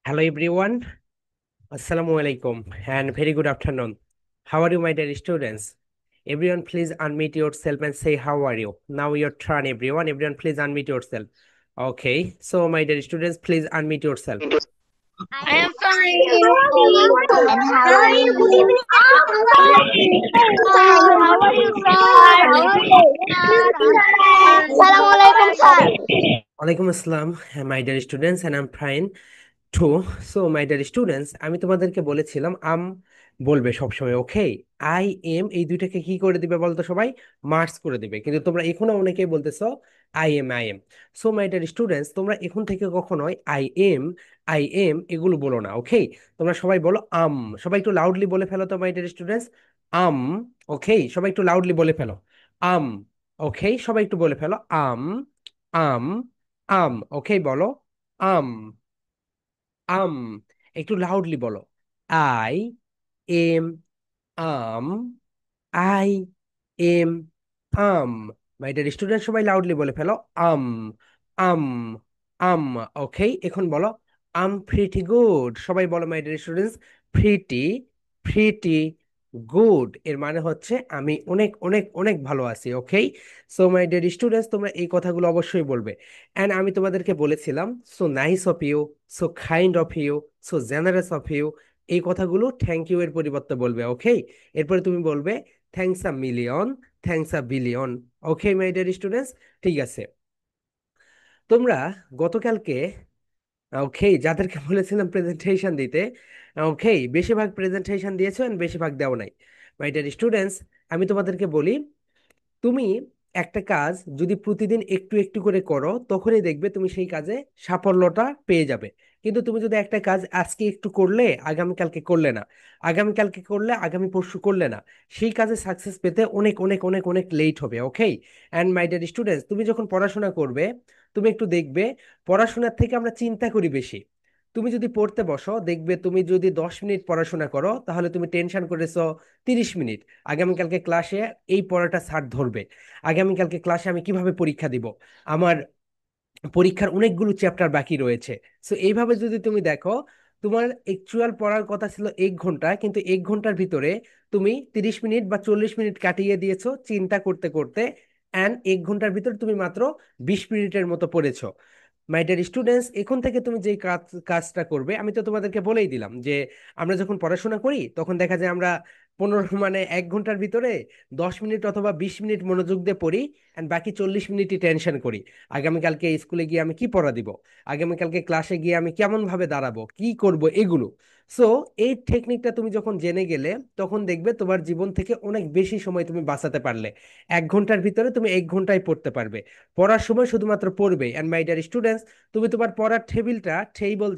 Hello everyone, Assalamu alaikum and very good afternoon. How are you, my dear students? Everyone, please unmute yourself and say how are you. Now your turn, everyone. Everyone, please unmute yourself. Okay, so my dear students, please unmute yourself. I am fine. And how are Hi, good you? evening. Sir, how are you, sir? How are you? Assalamualaikum, sir. Alaikum assalam, my dear students, and I'm fine. Too so my dear students, আমি তোমাদেরকে বলেছিলাম বলবে সবসময়। ওকে, I am এই দুইটাকে কি করে দিবে বলতো সবাই? মার্কস করে দিবে। কিন্তু তোমরা এখনো অনেকেই বলতেছো I am. So my dear students, তোমরা এখন থেকে কখনোই আই এম এগুলো বলো না। ওকে, তোমরা সবাই বলো আম। সবাই একটু লাউডলি বলে ফেলো তো মাই ডিয়ার স্টুডেন্টস, আম। ওকে, সবাই একটু লাউডলি বলে ফেলো আম। ওকে, সবাই একটু বলে ফেলো আম, আম, আম। ওকে, বলো আম, আম। একটু লাউডলি বলো I am, am, I am, am. My dear student, সবাই লাউডলি বলে ফেলো আম, আম, আম। ওকে, এখন বলো আম প্রিটি গুড। সবাই বলো my dear students, pretty, pretty good এর মানে হচ্ছে আমি অনেক অনেক অনেক ভালো আছি। Okay, so my dear students, তোমরা এই কথাগুলো অবশ্যই বলবে। অ্যান্ড আমি তোমাদেরকে বলেছিলাম so nice of you, so kind of you, so generous of you, এই কথাগুলো থ্যাংক ইউ এর পরিবর্তে বলবে। ওকে, এরপরে তুমি বলবে thanks a million, thanks a billion. Okay my dear students, ঠিক আছে। তোমরা গতকালকে, ওকে, যাদেরকে বলেছিলাম প্রেজেন্টেশন দিতে, ওকে, বেশিরভাগ প্রেজেন্টেশন দিয়েছো and বেশিরভাগ দেও নাই। মাই ডিয়ার স্টুডেন্টস, আমি তোমাদেরকে বলি, তুমি একটা কাজ যদি প্রতিদিন একটু একটু করে করো তখনই দেখবে তুমি সেই কাজে সাফল্যটা পেয়ে যাবে। কিন্তু তুমি যদি একটা কাজ আজকে একটু করলে আগামীকালকে করলে না, আগামীকালকে করলে আগামী পরশু করলে না, সেই কাজে সাকসেস পেতে অনেক অনেক অনেক অনেক লেট হবে। ওকে, অ্যান্ড মাই ডিয়ার স্টুডেন্টস, তুমি যখন পড়াশোনা করবে তুমি একটু দেখবে পড়াশোনার থেকে আমরা চিন্তা করি বেশি। তুমি যদি পড়তে বসো দেখবে তুমি যদি 10 মিনিট পড়াশোনা করো তাহলে তুমি টেনশন করেছো 30 মিনিট। আগামীকালকে ক্লাসে এই পড়াটা স্যার ধরবে, আগামীকালকে ক্লাসে আমি কিভাবে পরীক্ষা দিব, আমার পরীক্ষার অনেকগুলো চ্যাপ্টার বাকি রয়েছে। সো এইভাবে যদি তুমি দেখো, তোমার অ্যাকচুয়াল পড়ার কথা ছিল 1 ঘন্টা, কিন্তু 1 ঘন্টার ভিতরে তুমি 30 মিনিট বা 40 মিনিট কাটিয়ে দিয়েছো চিন্তা করতে করতে, অ্যান্ড 1 ঘন্টার ভিতরে তুমি মাত্র 20 মিনিটের মতো পড়েছো। মাই ডিয়ার স্টুডেন্টস, এখন থেকে তুমি যেই কাজটা করবে, আমি তো তোমাদেরকে বলেই দিলাম যে আমরা যখন পড়াশোনা করি তখন দেখা যায় আমরা 1 ঘন্টার ভিতরে 10 মিনিট অথবা 20 মিনিট মনোযোগ দিয়ে পড়ি, অ্যান্ড বাকি 40 মিনিটই টেনশন করি। আগামীকালকে স্কুলে গিয়ে আমি কি পড়া দিব, আগামীকালকে ক্লাসে গিয়ে আমি কেমন ভাবে দাঁড়াবো, কি করব, এগুলো। সো এই টেকনিকটা তুমি যখন জেনে গেলে তখন দেখবে তোমার জীবন থেকে অনেক বেশি সময় তুমি বাঁচাতে পারলে। 1 ঘন্টার ভিতরে তুমি 1 ঘন্টায় পড়তে পারবে। পড়ার সময় শুধুমাত্র পড়বে। অ্যান্ড মাই ডিয়ার স্টুডেন্টস, তুমি তোমার পড়ার টেবিল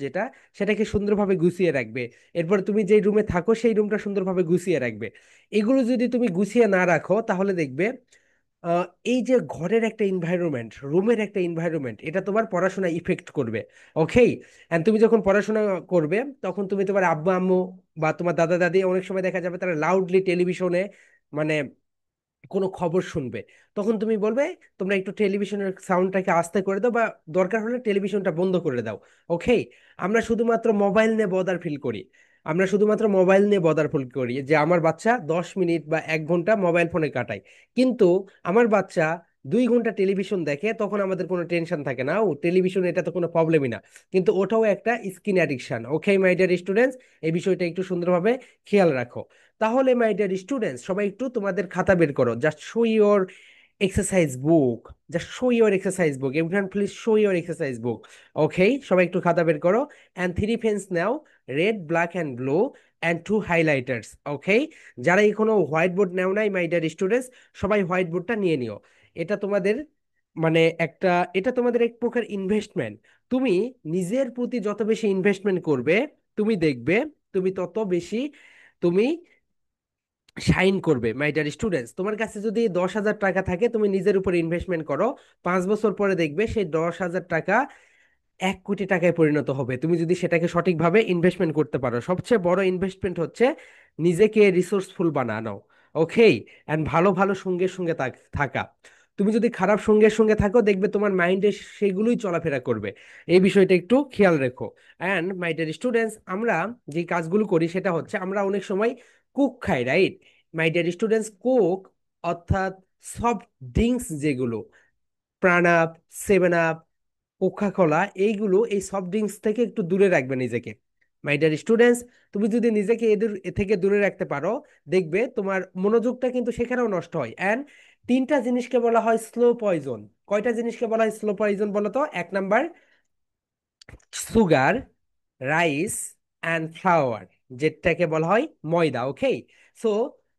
যেটা, সেটাকে সুন্দরভাবে গুছিয়ে রাখবে। এরপর তুমি যেই রুমে থাকো সেই রুমটা সুন্দরভাবে গুছিয়ে রাখবে। এগুলো যদি তুমি গুছিয়ে না রাখো তাহলে দেখবে আহ, এই যে ঘরের একটা এনভায়রনমেন্ট, রুমের একটা এনভায়রনমেন্ট, এটা তোমার পড়াশোনা ইফেক্ট করবে। ওকে, এন্ড তুমি যখন পড়াশোনা করবে তখন তুমি তোমার আব্বু আম্মু বা তোমার দাদা দাদি অনেক সময় দেখা যাবে তারা লাউডলি টেলিভিশনে মানে কোনো খবর শুনবে, তখন তুমি বলবে তোমরা একটু টেলিভিশনের সাউন্ডটাকে আস্তে করে দাও বা দরকার হলে টেলিভিশনটা বন্ধ করে দাও। ওকে, আমরা শুধুমাত্র মোবাইল নিয়ে বদার ফিল করি, আমরা শুধুমাত্র মোবাইল নিয়ে বদার ফিল করি যে আমার বাচ্চা 10 মিনিট বা 1 ঘন্টা মোবাইল ফোনে কাটায়, কিন্তু আমার বাচ্চা 2 ঘন্টা টেলিভিশন দেখে, তখন আমাদের কোনো টেনশন থাকে না, ও টেলিভিশন, এটা তো কোনো প্রবলেমই না। কিন্তু ওটাও একটা screen addiction. Okay my dear students, এই বিষয়টা একটু সুন্দরভাবে খেয়াল রাখো। তাহলে মাই ডিয়ার স্টুডেন্টস, সবাই একটু তোমাদের খাতা বের করো, just show your exercise book, just show your exercise book, everyone please show your exercise book. Okay, সবাই একটু খাতা বের করো, অ্যান্ড 3 পেন্স নাও, red, black and blue, and 2 highlighters. Okay, যারা এখনো হোয়াইট বোর্ড নেও নাই মাই ডিয়ার স্টুডেন্টস, সবাই হোয়াইট বোর্ডটা নিয়ে নিও। এটা তোমাদের মানে একটা, এটা তোমাদের এক প্রকার ইনভেস্টমেন্ট। তুমি নিজের প্রতি যত বেশি ইনভেস্টমেন্ট করবে তুমি দেখবে তুমি তত বেশি তুমি শাইন করবে। মাই ডিয়ার স্টুডেন্টস, তোমার কাছে যদি 10,000 টাকা থাকে তুমি নিজের উপর ইনভেস্টমেন্ট করো, 5 বছর পরে দেখবে সেই 10,000 টাকা 1 কোটি টাকায় পরিণত হবে তুমি যদি সেটাকে সঠিকভাবে ইনভেস্টমেন্ট করতে পারো। সবচেয়ে বড় ইনভেস্টমেন্ট হচ্ছে নিজেকে রিসোর্সফুল বানানো। ওকে, অ্যান্ড ভালো ভালো সঙ্গের সঙ্গে থাকা। তুমি যদি খারাপ সঙ্গের সঙ্গে থাকো দেখবে তোমার মাইন্ডে সেগুলোই চলাফেরা করবে। এই বিষয়টা একটু খেয়াল রেখো। অ্যান্ড মাই ডিয়ার স্টুডেন্টস, আমরা যে কাজগুলো করি সেটা হচ্ছে আমরা অনেক সময় কোক খাই, রাইট? মাই ডিয়ার স্টুডেন্টস, কোক অর্থাৎ সফট ড্রিঙ্কস যেগুলো, প্রাণাপ, সেভেন আপ, কোকা কোলা, এইগুলো এই সফট ড্রিঙ্কস থেকে একটু দূরে রাখবে নিজেকে। মাই ডিয়ার স্টুডেন্টস, তুমি যদি নিজেকে এ থেকে দূরে রাখতে পারো দেখবে তোমার মনোযোগটা কিন্তু সেখানেও নষ্ট হয়। অ্যান্ড তিনটা জিনিসকে বলা হয় স্লো পয়জন। কয়টা জিনিসকে বলা হয় স্লো পয়জন বলো তো? এক number sugar, rice and flower, যেটাকে বলা হয় ময়দা। ওকে, সো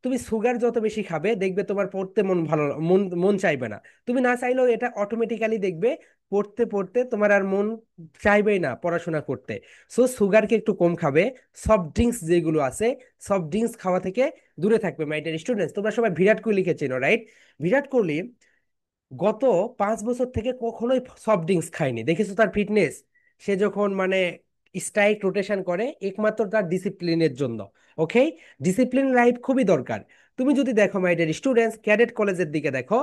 তুমি সুগার যত বেশি খাবে দেখবে তোমার পড়তে মন ভালো মন মন চাইবে না। তুমি না চাইলেও এটা অটোমেটিক্যালি দেখবে পড়তে পড়তে তোমার আর মন চাইবেই না পড়াশোনা করতে। সো সুগারকে একটু কম খাবে। সফট ড্রিঙ্কস যেগুলো আছে, সফট ড্রিঙ্কস খাওয়া থেকে দূরে থাকবে। মাই ডিয়ার স্টুডেন্টস, তোমরা সবাই বিরাট কোহলিকে চেনো, রাইট? বিরাট কোহলি গত 5 বছর থেকে কখনোই সফট ড্রিঙ্কস খায়নি। দেখেছো তার ফিটনেস? সে যখন মানে স্ট্রাইক রোটেশন করে একমাত্র তার ডিসিপ্লিনের জন্য। ওকে, ডিসিপ্লিন লাইফ খুবই দরকার। তুমি যদি দেখো মাই ডিয়ার স্টুডেন্টস, ক্যাডেট কলেজের দিকে দেখো।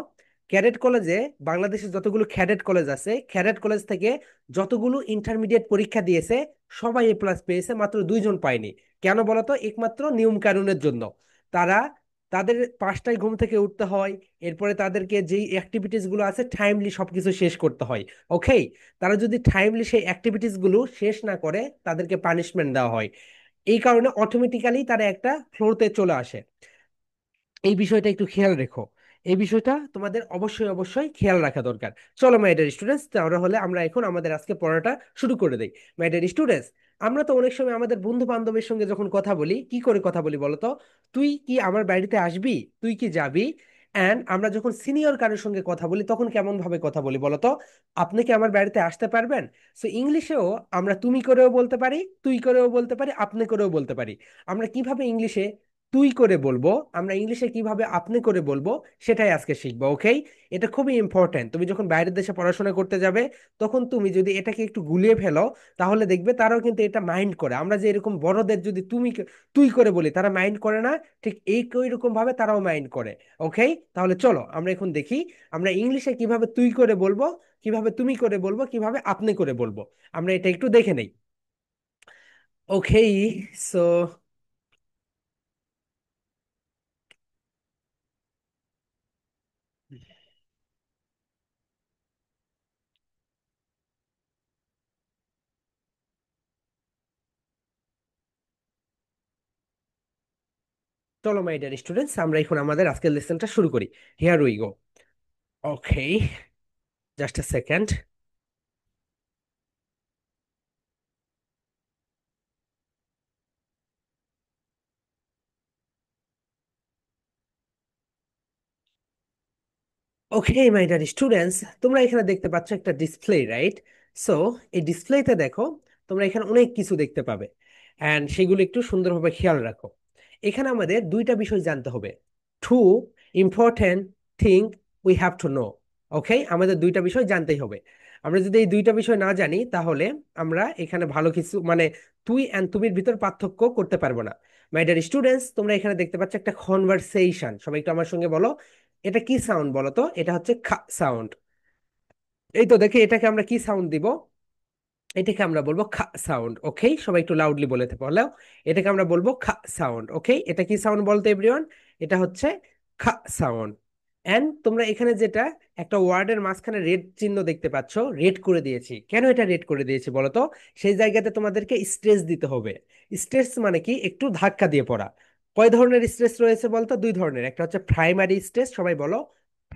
ক্যাডেট কলেজে, বাংলাদেশে যতগুলো ক্যাডেট কলেজ আছে, ক্যাডেট কলেজ থেকে যতগুলো ইন্টারমিডিয়েট পরীক্ষা দিয়েছে সবাই A+ পেয়েছে, মাত্র 2জন পায়নি। কেন বলতো? একমাত্র নিয়ম কানুনের জন্য। তারা, তাদের 5টায় ঘুম থেকে উঠতে হয়, এরপরে তাদেরকে যেই অ্যাক্টিভিটিস গুলো আছে টাইমলি সবকিছু শেষ করতে হয়। ওকে, তারা যদি টাইমলি সেই অ্যাক্টিভিটিস গুলো শেষ না করে তাদেরকে পানিশমেন্ট দেওয়া হয়। এই কারণে অটোমেটিক্যালি তারা একটা ফ্লোতে চলে আসে। এই বিষয়টা একটু খেয়াল রেখো। এই বিষয়টা তোমাদের অবশ্যই অবশ্যই খেয়াল রাখা দরকার। চলো মাই ডিয়ার স্টুডেন্টস, তাহলে হলে আমরা এখন আমাদের আজকে পড়াটা শুরু করে দেই। মাই ডিয়ার স্টুডেন্টস, আমরা তো অনেক সময় আমাদের বন্ধু বান্ধবের সঙ্গে যখন কথা বলি কি করে কথা বলি বলো তো? তুই কি আমার বাড়িতে আসবি? তুই কি যাবি? অ্যান্ড আমরা যখন সিনিয়র কারোর সঙ্গে কথা বলি তখন কেমন ভাবে কথা বলি বলো তো? আপনি কি আমার বাড়িতে আসতে পারবেন? সো ইংলিশেও আমরা তুমি করেও বলতে পারি, তুই করেও বলতে পারি, আপনি করেও বলতে পারি। আমরা কিভাবে ইংলিশে তুই করে বলবো, আমরা ইংলিশে কিভাবে আপনি করে বলবো, সেটাই আজকে শিখবো। ওকে, এটা খুবই ইম্পর্ট্যান্ট। তুমি যখন বাইরের দেশে পড়াশোনা করতে যাবে তখন তুমি যদি এটাকে একটু গুলিয়ে ফেলো তাহলে দেখবে তারাও কিন্তু এটা মাইন্ড করে। আমরা যে এরকম বড়দের যদি তুই করে বলি তারা মাইন্ড করে না, ঠিক এই ওই রকম ভাবে তারাও মাইন্ড করে। ওকে, তাহলে চলো আমরা এখন দেখি আমরা ইংলিশে কিভাবে তুই করে বলবো, কিভাবে তুমি করে বলবো, কিভাবে আপনি করে বলবো। আমরা এটা একটু দেখে নেই। ওকে, সো চলো মাই ডিয়ার স্টুডেন্টস, আমরা এখন আমাদের আজকের লেসনটা শুরু করি। Here we go. Okay, just a second. Okay my dear students, তোমরা এখানে দেখতে পাচ্ছ একটা ডিসপ্লে, রাইট? সো এই ডিসপ্লেতে দেখো, তোমরা এখানে অনেক কিছু দেখতে পাবে। অ্যান্ড সেগুলো একটু সুন্দরভাবে খেয়াল রাখো। এখানে আমাদের দুইটা বিষয় জানতে হবে। Two important thing we have to know. Okay, আমাদের দুইটা বিষয় জানতেই হবে। আমরা যদি এই দুইটা বিষয় না জানি তাহলে আমরা এখানে ভালো কিছু মানে তুই অ্যান্ড তুমির ভিতর পার্থক্য করতে পারবো না। মাই ডিয়ার স্টুডেন্টস, তোমরা এখানে দেখতে পাচ্ছ একটা কনভারসেশন। সবাই একটু আমার সঙ্গে বলো, এটা কি সাউন্ড বলো তো? এটা হচ্ছে খা সাউন্ড। এই তো দেখে, এটাকে আমরা কি সাউন্ড দিব? এটাকে আমরা বলবো খা সাউন্ড। ওকে, সবাই একটু লাউডলি বলতে পারলেও, এটাকে আমরা বলবো খা সাউন্ড। ওকে, এটা কি সাউন্ড বলতো এভরিওয়ান? এটা হচ্ছে খা সাউন্ড। এন্ড তোমরা এখানে যেটা একটা ওয়ার্ডের মাঝখানে রেড চিহ্ন দেখতে পাচ্ছ, রেড করে দিয়েছি। কেন এটা রেড করে দিয়েছি বলো তো? সেই জায়গাতে তোমাদেরকে স্ট্রেস দিতে হবে। স্ট্রেস মানে কি? একটু ধাক্কা দিয়ে পড়া। কয় ধরনের স্ট্রেস রয়েছে বলতো? দুই ধরনের। একটা হচ্ছে প্রাইমারি স্ট্রেস, সবাই বলো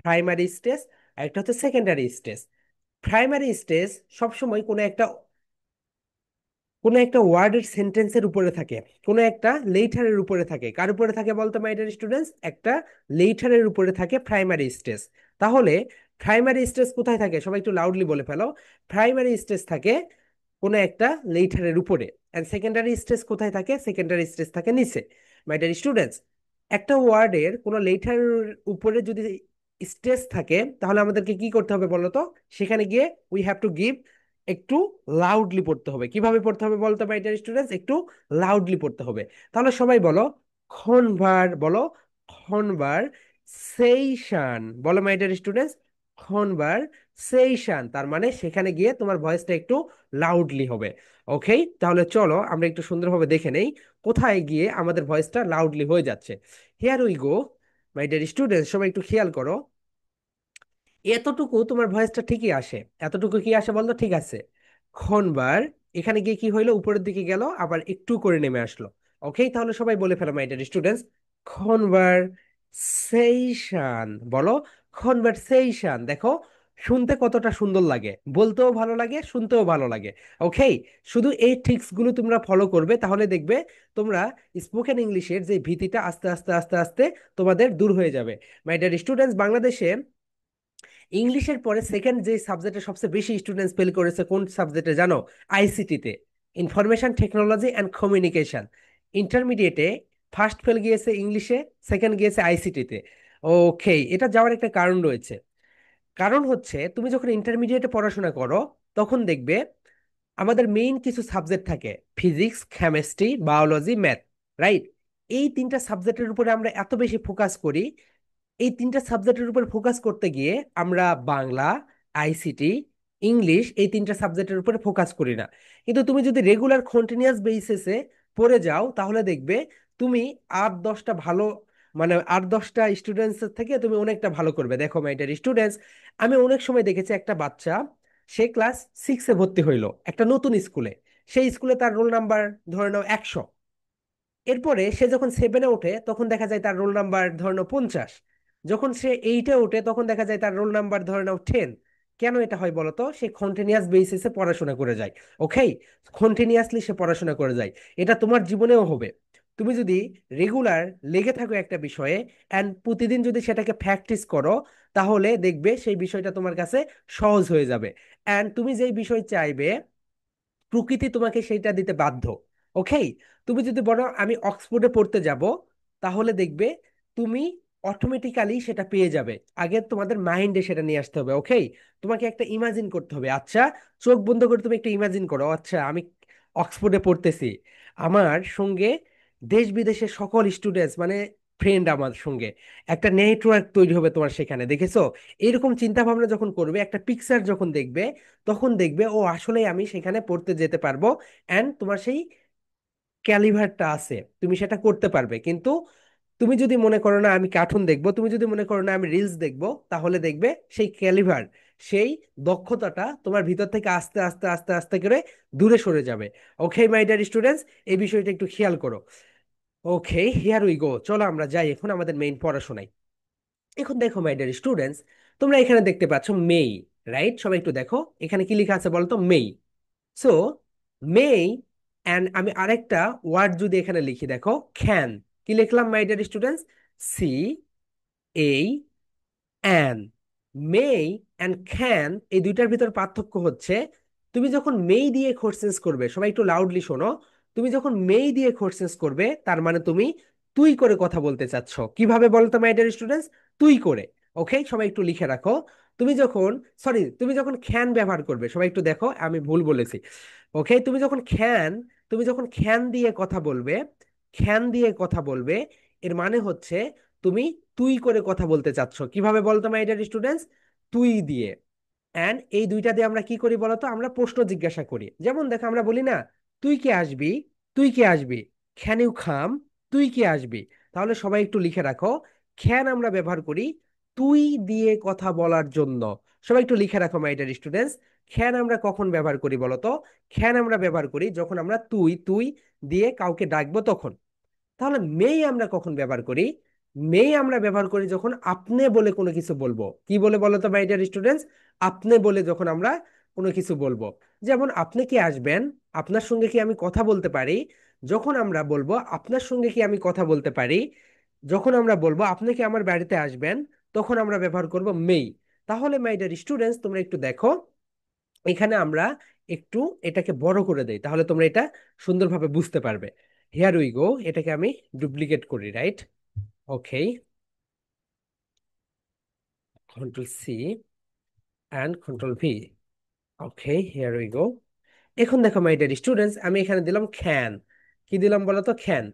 প্রাইমারি স্ট্রেস। আর একটা হচ্ছে সেকেন্ডারি স্ট্রেস। প্রাইমারি স্ট্রেস সবসময় কোনো একটা ওয়ার্ডের সেন্টেন্সের উপরে থাকে, কোনো একটা লেটারের উপরে থাকে। কার উপরে থাকে বলতো মাই ডিয়ার স্টুডেন্টস? একটা লেটারের উপরে থাকে প্রাইমারি স্ট্রেস। তাহলে প্রাইমারি স্ট্রেস কোথায় থাকে? সবাই একটু লাউডলি বলে ফেলো। প্রাইমারি স্ট্রেস থাকে কোনো একটা লেটারের উপরে। এন্ড সেকেন্ডারি স্ট্রেস কোথায় থাকে? সেকেন্ডারি স্ট্রেস থাকে নিচে। মাই ডিয়ার স্টুডেন্টস, একটা ওয়ার্ডের কোনো লেটারের উপরে যদি স্ট্রেস থাকে তাহলে আমাদেরকে কি করতে হবে বলো তো? সেখানে গিয়ে উই হ্যাভ টু গিভ, একটু লাউডলি পড়তে হবে। কিভাবে পড়তে হবে বলতো মাই ডিয়ার স্টুডেন্টস? একটু লাউডলি পড়তে হবে। তাহলে সবাই বলো বলো কনভারসেশন। বলো মাই ডিয়ার স্টুডেন্টস, কনভারসেশন, তার মানে সেখানে গিয়ে তোমার ভয়েসটা একটু লাউডলি হবে। ওকে, তাহলে চলো আমরা একটু সুন্দরভাবে দেখে নেই কোথায় গিয়ে আমাদের ভয়েসটা লাউডলি হয়ে যাচ্ছে। Here we go, my dear students, সবাই একটু খেয়াল করো। এতটুকু তোমার ভয়েসটা ঠিকই আসে, এতটুকু কি আসে বলতো? ঠিক আছে। খনবার, এখানে গিয়ে কি হইলো, উপরের দিকে গেল আবার একটু করে নেমে আসলো। ওকে, তাহলে সবাই বলে ফেলো মাই ডিয়ার স্টুডেন্টস, কনভারসেশন বলো। কনভারসেশন, দেখো শুনতে কতটা সুন্দর লাগে, বলতেও ভালো লাগে, শুনতেও ভালো লাগে। ওকে, শুধু এই ট্রিক্স গুলো তোমরা ফলো করবে, তাহলে দেখবে তোমরা স্পোকেন ইংলিশের যে ভীতিটা আস্তে আস্তে আস্তে আস্তে তোমাদের দূর হয়ে যাবে। মাই ডিয়ার স্টুডেন্টস, বাংলাদেশে ইংলিশের পরে সেকেন্ড যে সাবজেক্টে সবচেয়ে বেশি স্টুডেন্টস ফেল করেছে কোন সাবজেক্টে জানো? আইসিটিতে, ইনফরমেশন টেকনোলজি অ্যান্ড কমিউনিকেশন। ইন্টারমিডিয়েটে ফার্স্ট ফেল গিয়েছে ইংলিশে, সেকেন্ড গিয়েছে আইসিটিতে। ওকে, এটা যাওয়ার একটা কারণ রয়েছে। কারণ হচ্ছে তুমি যখন ইন্টারমিডিয়েটে পড়াশোনা করো তখন দেখবে আমাদের মেইন কিছু সাবজেক্ট থাকে, physics, chemistry, biology, math, right? এই তিনটা সাবজেক্টের উপরে আমরা এত বেশি ফোকাস করি। এই তিনটা সাবজেক্টের উপর ফোকাস করতে গিয়ে আমরা বাংলা, আইসিটি, ইংলিশ, এই তিনটা সাবজেক্টের উপরে ফোকাস করি না। কিন্তু তুমি যদি রেগুলার কন্টিনিউয়াস বেসিসে পড়ে যাও তাহলে দেখবে তুমি 8-10টা ভালো, মানে 8-10টা স্টুডেন্টস থেকে তুমি অনেকটা ভালো করবে। দেখো মাই ডিয়ার স্টুডেন্টস, আমি অনেক সময় দেখেছি একটা বাচ্চা, সে ক্লাস 6-এ ভর্তি হইলো একটা নতুন স্কুলে। সেই স্কুলে তার রোল নাম্বার ধরে নাও 100। এরপরে সে যখন 7-এ ওঠে তখন দেখা যায় তার রোল নাম্বার ধরে নাও 50। যখন সে 8-এ ওঠে তখন দেখা যায় তার রোল নাম্বার ধরে নাও 10। কেন এটা হয় বলতো? সে কন্টিনিউয়াস বেসিসে পড়াশোনা করে যায়। ওকে, কন্টিনিউয়াসলি সে পড়াশোনা করে যায়। এটা তোমার জীবনেও হবে। তুমি যদি রেগুলার লেগে থাকো একটা বিষয়ে অ্যান্ড প্রতিদিন যদি সেটাকে প্র্যাকটিস করো, তাহলে দেখবে সেই বিষয়টা তোমার কাছে সহজ হয়ে যাবে। অ্যান্ড তুমি যেই বিষয় চাইবে প্রকৃতি তোমাকে সেইটা দিতে বাধ্য। ওকে, তুমি যদি বলো আমি অক্সফোর্ডে পড়তে যাব, তাহলে দেখবে তুমি অটোমেটিক্যালি সেটা পেয়ে যাবে। আগে তোমাদের মাইন্ডে সেটা নিয়ে আসতে হবে। ওকে, তোমাকে একটা ইমাজিন করতে হবে। আচ্ছা, চোখ বন্ধ করে তুমি একটা ইমাজিন করো, আচ্ছা আমি অক্সফোর্ডে পড়তেছি, আমার সঙ্গে দেশ বিদেশের সকল স্টুডেন্টস মানে ফ্রেন্ড আমার সঙ্গে, একটা নেটওয়ার্ক তৈরি হবে তোমার সেখানে, দেখেছো? এরকম চিন্তা ভাবনা যখন করবে, একটা পিকচার যখন দেখবে, তখন দেখবে ও আসলে আমি সেখানে পড়তে যেতে পারবো। অ্যান্ড তোমার সেই ক্যালিভারটা আছে, তুমি সেটা করতে পারবে। কিন্তু তুমি যদি মনে করো না আমি কার্টুন দেখবো, তুমি যদি মনে করো না আমি রিলস দেখবো, তাহলে দেখবে সেই ক্যালিভার, সেই দক্ষতাটা তোমার ভিতর থেকে আস্তে আস্তে আস্তে আস্তে করে দূরে সরে যাবে। ওকে মাই ডিয়ার স্টুডেন্টস, এই বিষয়টা একটু খেয়াল করো। ওকে, হিয়ার উই গো, চলো আমরা যাই এখন আমাদের মেইন পড়াশোনায়। এখন দেখো মাই ডিয়ার স্টুডেন্টস, তোমরা এখানে দেখতে পাচ্ছ মেই, রাইট? সবাই একটু দেখো এখানে কি লেখা আছে বলতো? মেই। সো মেই, অ্যান্ড আমি আরেকটা ওয়ার্ড যদি এখানে লিখি, দেখো ক্যান। কি লিখলাম my dear students? CAN। May and can, এই দুইটার ভিতর পার্থক্য হচ্ছে তুমি যখন মেই দিয়ে কোশ্চেন্স করবে, সবাই একটু লাউডলি শোনো, তুমি যখন মেই দিয়ে কোশ্চেন্স করবে তার মানে তুমি তুই করে কথা বলতে চাচ্ছ। কিভাবে বলতো মাই ডিয়ার স্টুডেন্টস? তুই করে। ওকে, সবাই একটু লিখে রাখো। তুমি যখন, সরি, তুমি যখন ক্যান ব্যবহার করবে, সবাই একটু দেখো আমি ভুল বলেছি। ওকে, তুমি যখন খ্যান দিয়ে কথা বলবে, খ্যান দিয়ে কথা বলবে, এর মানে হচ্ছে তুমি তুই করে কথা বলতে চাচ্ছ। কিভাবে বলতো মাই ডিয়ার স্টুডেন্টস? তুই দিয়ে। অ্যান্ড এই দুইটা দিয়ে আমরা কি করি বলতো? আমরা প্রশ্ন জিজ্ঞাসা করি। যেমন দেখো আমরা বলি না, তুই কে আসবি, তুই কে আসবি, ক্যান ইউ খাম, তুই কে আসবি। তাহলে সবাই একটু লিখে রাখো, ক্যান আমরা ব্যবহার করি তুই দিয়ে কথা বলার জন্য। সবাই একটু লিখে রাখো মাই ডিয়ার স্টুডেন্টস, ক্যান আমরা কখন ব্যবহার করি বলতো? ক্যান আমরা ব্যবহার করি যখন আমরা তুই তুই দিয়ে কাউকে ডাকবো তখন। তাহলে মেই আমরা কখন ব্যবহার করি? মেই আমরা ব্যবহার করি যখন আপনি বলে কোনো কিছু বলবো। কি বলে বলো তো মাই ডিয়ার স্টুডেন্টস? আপনি বলে যখন আমরা কোনো কিছু বলবো। যেমন আপনি কি আসবেন, আপনার সঙ্গে কি আমি কথা বলতে পারি, যখন আমরা বলবো আপনার সঙ্গে কি আমি কথা বলতে পারি, যখন আমরা বলবো আপনি কি আমার বাড়িতে আসবেন, তখন আমরা ব্যবহার করব মেই। তাহলে মাই ডিয়ার স্টুডেন্টস তোমরা একটু দেখো, এখানে আমরা একটু এটাকে বড় করে দেই, তাহলে তোমরা এটা সুন্দরভাবে বুঝতে পারবে। হিয়ার উই গো, এটাকে আমি ডুপ্লিকেট করি, right? Okay, Ctrl+C and Ctrl+V। Okay, here we গো। এখন দেখো মাই ডিয়ার স্টুডেন্টস, আমি এখানে দিলাম খ্যান। কি দিলাম বলো তো? খ্যান।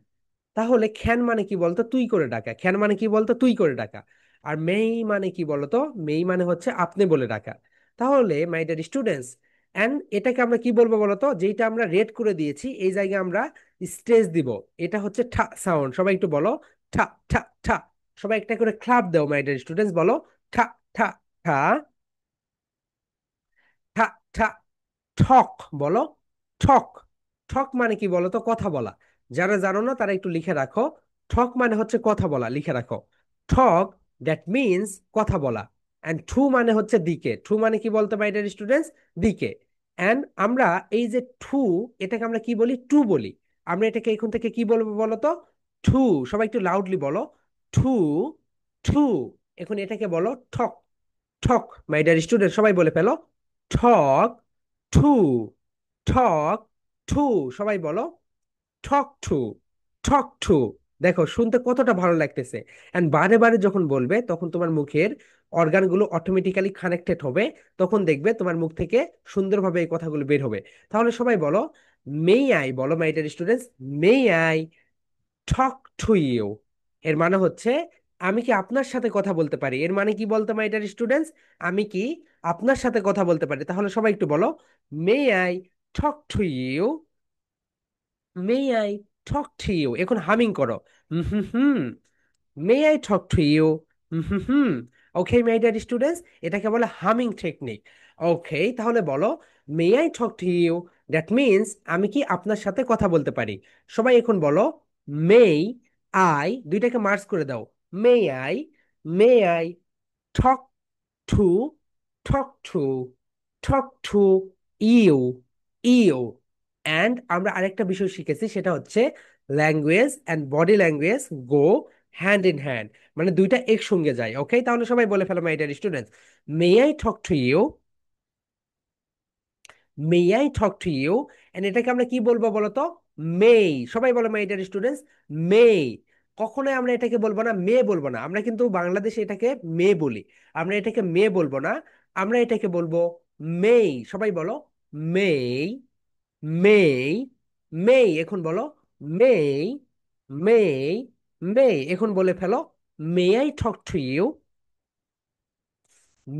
তাহলে খ্যান মানে কি বলতো? তুই করে ডাকা। খ্যান মানে কি বলতো? তুই করে ডাকা। আর মেই মানে কি বলতো? মেই মানে হচ্ছে আপনি বলে ডাকা। তাহলে মাই ডিয়ার স্টুডেন্টস, এন্ড এটাকে আমরা কি বলবো বলতো? যেটা আমরা রেড করে দিয়েছি এই জায়গায় আমরা স্ট্রেস দিব। এটা হচ্ছে ঠা সাউন্ড। সবাই একটু বলো, ঠা ঠা ঠা। সবাই একটা করে ক্লাপ দাও মাই ডিয়ার স্টুডেন্টস, বলো ঠা ঠা ঠা ঠা ঠা। ঠক বলো, ঠক। ঠক মানে কি বলো তো? কথা বলা। যারা জানো না তারা একটু লিখে রাখো। ঠক মানে হচ্ছে কথা বলা, লিখে রাখো। ঠক, দ্যাট মিনস কথা বলা। অ্যান্ড টু মানে হচ্ছে দিকে। টু মানে কি বলতে পারি স্টুডেন্টস? দিকে। অ্যান্ড আমরা এই যে টু, এটাকে আমরা কি বলি? টু বলি। আমরা এটাকে এখন থেকে কি বলবো বলো তো? টু। সবাই একটু লাউডলি বলো, টু। টু। এখন এটাকে বলো ঠক। ঠক। মাই ডিয়ার স্টুডেন্ট, সবাই বলে ফেলো, ঠক টু। ঠক টু। সবাই বলো, ঠক টু। ঠক টু। দেখো শুনতে কতটা ভালো লাগতেছে। এন্ড বারে বারে যখন বলবে তখন তোমার মুখের অর্গানগুলো অটোমেটিক্যালি কানেক্টেড হবে। তখন দেখবে তোমার মুখ থেকে সুন্দরভাবে এই কথাগুলো বের হবে। তাহলে সবাই বলো, মেই আই, বলো my dear students, may I talk to you. এর মানে হচ্ছে আমি কি আপনার সাথে কথা বলতে পারি। এর মানে কি বলতে মাই ডিয়ার স্টুডেন্টস? আমি কি আপনার সাথে কথা বলতে পারি। তাহলে সবাই একটু বলো, may I talk to you. May I talk to you. এখন হামিং করো, hmm hmm hmm. May I talk to you, hmm hmm hmm. Okay my dear students, এটাকে বলে হামিং টেকনিক। ওকে, তাহলে বলো, may I talk to you, that means আমি কি আপনার সাথে কথা বলতে পারি। সবাই এখন বলো, মেই আই, দুইটাকে মার্জ করে দাও। May I, may I talk to, talk to, talk to you, you. And আমরা আরেকটা বিষয় শিখেছি, সেটা হচ্ছে language and body language go hand in hand, মানে দুইটা একসঙ্গে যায়। ওকে, তাহলে সবাই বলে ফেলো my dear students, may I talk to you, may I talk to you. And এটাকে আমরা কি বলবো বলো তো? মেই। সবাই বলো মাই ডিয়ার স্টুডেন্টস, মেই। কখনোই আমরা এটাকে বলবো না মে বলবো না। আমরা কিন্তু বাংলাদেশে এটাকে মে বলি। আমরা এটাকে মে বলবো না, আমরা এটাকে বলবো মেই। সবাই বলো, মেই, মেই, মেই। এখন বলো, মেই, মেই, মেই। এখন বলে ফেলো, may I talk to you,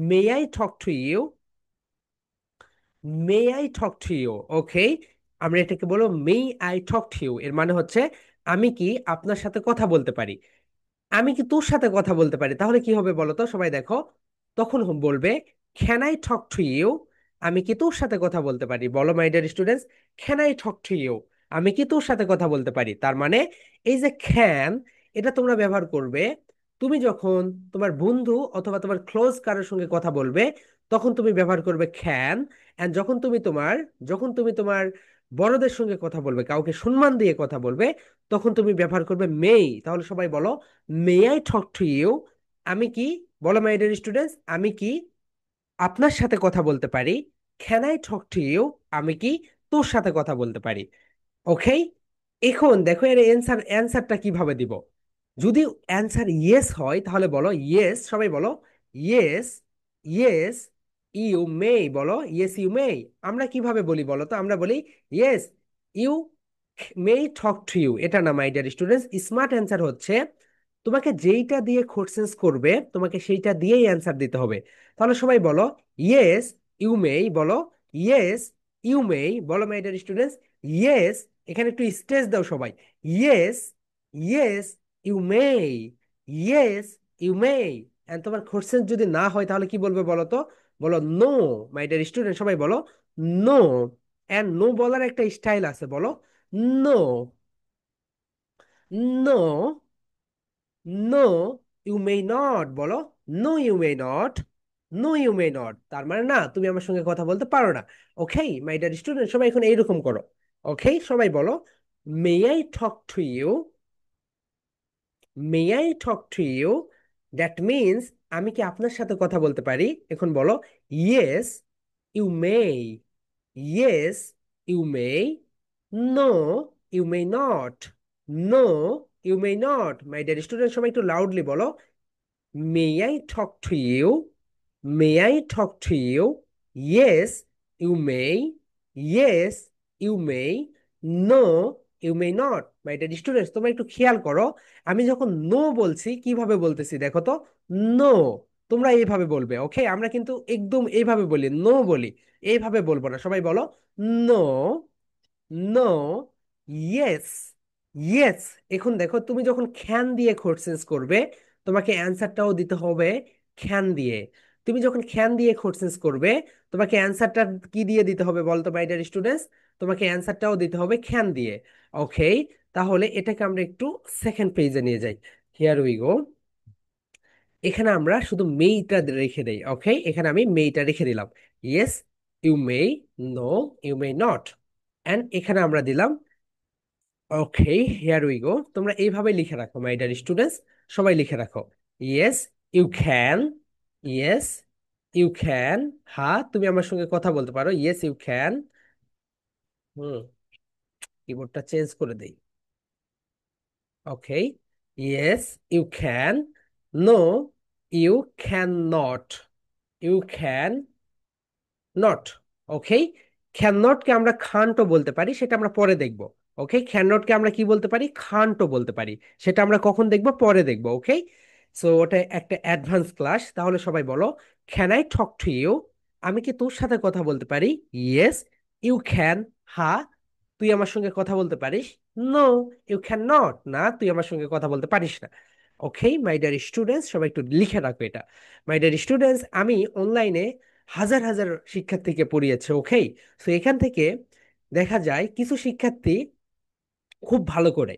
may I talk to you, may I talk to you. Okay, আমরা এটাকে বলো may I talk to you. এর মানে হচ্ছে আমি কি আপনার সাথে কথা বলতে পারি। আমি কি তোর সাথে কথা বলতে পারি। তাহলে কি হবে বলো তো? সবাই দেখো, তখন বলবে can I talk to you. আমি কি তোর সাথে কথা বলতে পারি। বলো my dear students, can I talk to you. আমি কি তোর সাথে কথা বলতে পারি। তার মানে এই যে ক্যান, এটা তোমরা ব্যবহার করবে তুমি যখন তোমার বন্ধু অথবা তোমার ক্লোজ কারোর সঙ্গে কথা বলবে, তখন তুমি ব্যবহার করবে ক্যান। এন্ড যখন তুমি তোমার বড়দের সঙ্গে কথা বলবে, কাউকে সম্মান দিয়ে কথা বলবে, তখন তুমি ব্যবহার করবে মেই। তাহলে সবাই বলো, may I talk to you. আমি কি, বলো মাই ডিয়ার স্টুডেন্টস, আমি কি আপনার সাথে কথা বলতে পারি। Can I talk to you, আমি কি তোর সাথে কথা বলতে পারি। ওকে, এখন দেখো এর অ্যান্সারটা কিভাবে দিব। যদি অ্যান্সার ইয়েস হয় তাহলে বলো ইয়েস। সবাই বলো, ইয়েস, ইয়েস ইউ মে। বলো, ইয়েস ইউ মে। আমরা কিভাবে বলি বলো তো? আমরা বলি yes you may talk to you. এটা না my dear students, smart answer হচ্ছে তোমাকে যেইটা দিয়ে কোশ্চেন্স করবে তোমাকে সেইটা দিয়েই অ্যান্সার দিতে হবে। তাহলে সবাই বলো, ইয়েস ইউ মে। বলো, ইয়েস ইউ মে। বলো মাই ডিয়ার স্টুডেন্টস, ইয়েস। এখানে একটু স্ট্রেস দাও সবাই, yes, yes you may, yes you may. And তোমার কোশ্চেন যদি না হয় তাহলে কি বলবে বলো তো? বলো নো। মাই ডিয়ার স্টুডেন্ট, সবাই বলো নো। এন্ড নো বলার একটা স্টাইল আছে, বলো no, no, no you may not. বলো, no you may not, no you may not. তার মানে না, তুমি আমার সঙ্গে কথা বলতে পারো না। ওকে মাই ডিয়ার স্টুডেন্ট, সবাই এখন এইরকম করো। ওকে, সবাই বলো, may I talk to you, may I talk to you. That means আমি কি আপনার সাথে কথা বলতে পারি। এখন বলো, yes you may, yes you may, no you may not, no you may not. My dear student, সবাই একটু লাউডলি বলো, may I talk to you, may I talk to you, yes you may, yes you may, no you may not. My dear students, তোমরা একটু খেয়াল করো, আমি যখন no বলছি কিভাবে বলতেছি দেখো তো। নো। তোমরা এইভাবে বলবে, ওকে? আমরা কিন্তু একদম এইভাবে বলি, নো বলি, এইভাবে বলবো না। সবাই বলো, নো, নো, ইয়েস, ইয়েস। এখন দেখো, তুমি যখন ক্যান দিয়ে কোশ্চেন্স করবে, তোমাকে অ্যান্সারটাও দিতে হবে ক্যান দিয়ে। তুমি যখন ক্যান দিয়ে কোশ্চেন্স করবে, তোমাকে অ্যান্সারটা কি দিয়ে দিতে হবে বলতো মাই ডিয়ার স্টুডেন্টস? তোমাকে অ্যান্সারটাও দিতে হবে ক্যান দিয়ে। ওকে, তাহলে এটাকে আমরা একটু সেকেন্ড পেজে নিয়ে যাই। হিয়ার উই গো। এখানে আমরা শুধু মেইটা রেখে দেই। ওকে, এখানে আমি মেইটা রেখে দিলাম। Yes you may, no you may not. And এখানে আমরা দিলাম ওকে। হিয়ার উই গো। তোমরা এইভাবে লিখে রাখো মাই ডিয়ার স্টুডেন্টস, সবাই লিখে রাখো। Yes you can, yes you can. হ্যাঁ, তুমি আমার সঙ্গে কথা বলতে পারো। Yes you can. হুম, কিবোর্ডটা চেঞ্জ করে দেই। Okay, yes you can, no you can not, you can not. Okay, can নটকে আমরা খান্টও বলতে পারি, সেটা আমরা পরে দেখব। ওকে, ক্যান নটকে আমরা কি বলতে পারি? খান্টও বলতে পারি। সেটা আমরা কখন দেখব? পরে দেখব। ওকে, সো ওটা একটা অ্যাডভান্স ক্লাস। তাহলে সবাই বলো, can I talk to you? আমি কি তোর সাথে কথা বলতে পারি? Yes you can. হ্যাঁ, তুই আমার সঙ্গে কথা বলতে পারিস। No you can not. না, তুই আমার সঙ্গে কথা বলতে পারিস না। ওকে মাই ডিয়ার স্টুডেন্টস, সবাই একটু লিখে রাখো এটা। মাই ডিয়ার স্টুডেন্টস, আমি অনলাইনে হাজার হাজার শিক্ষার্থীকে পড়িয়েছে। ওকে, তো এখান থেকে দেখা যায় কিছু শিক্ষার্থী খুব ভালো করে,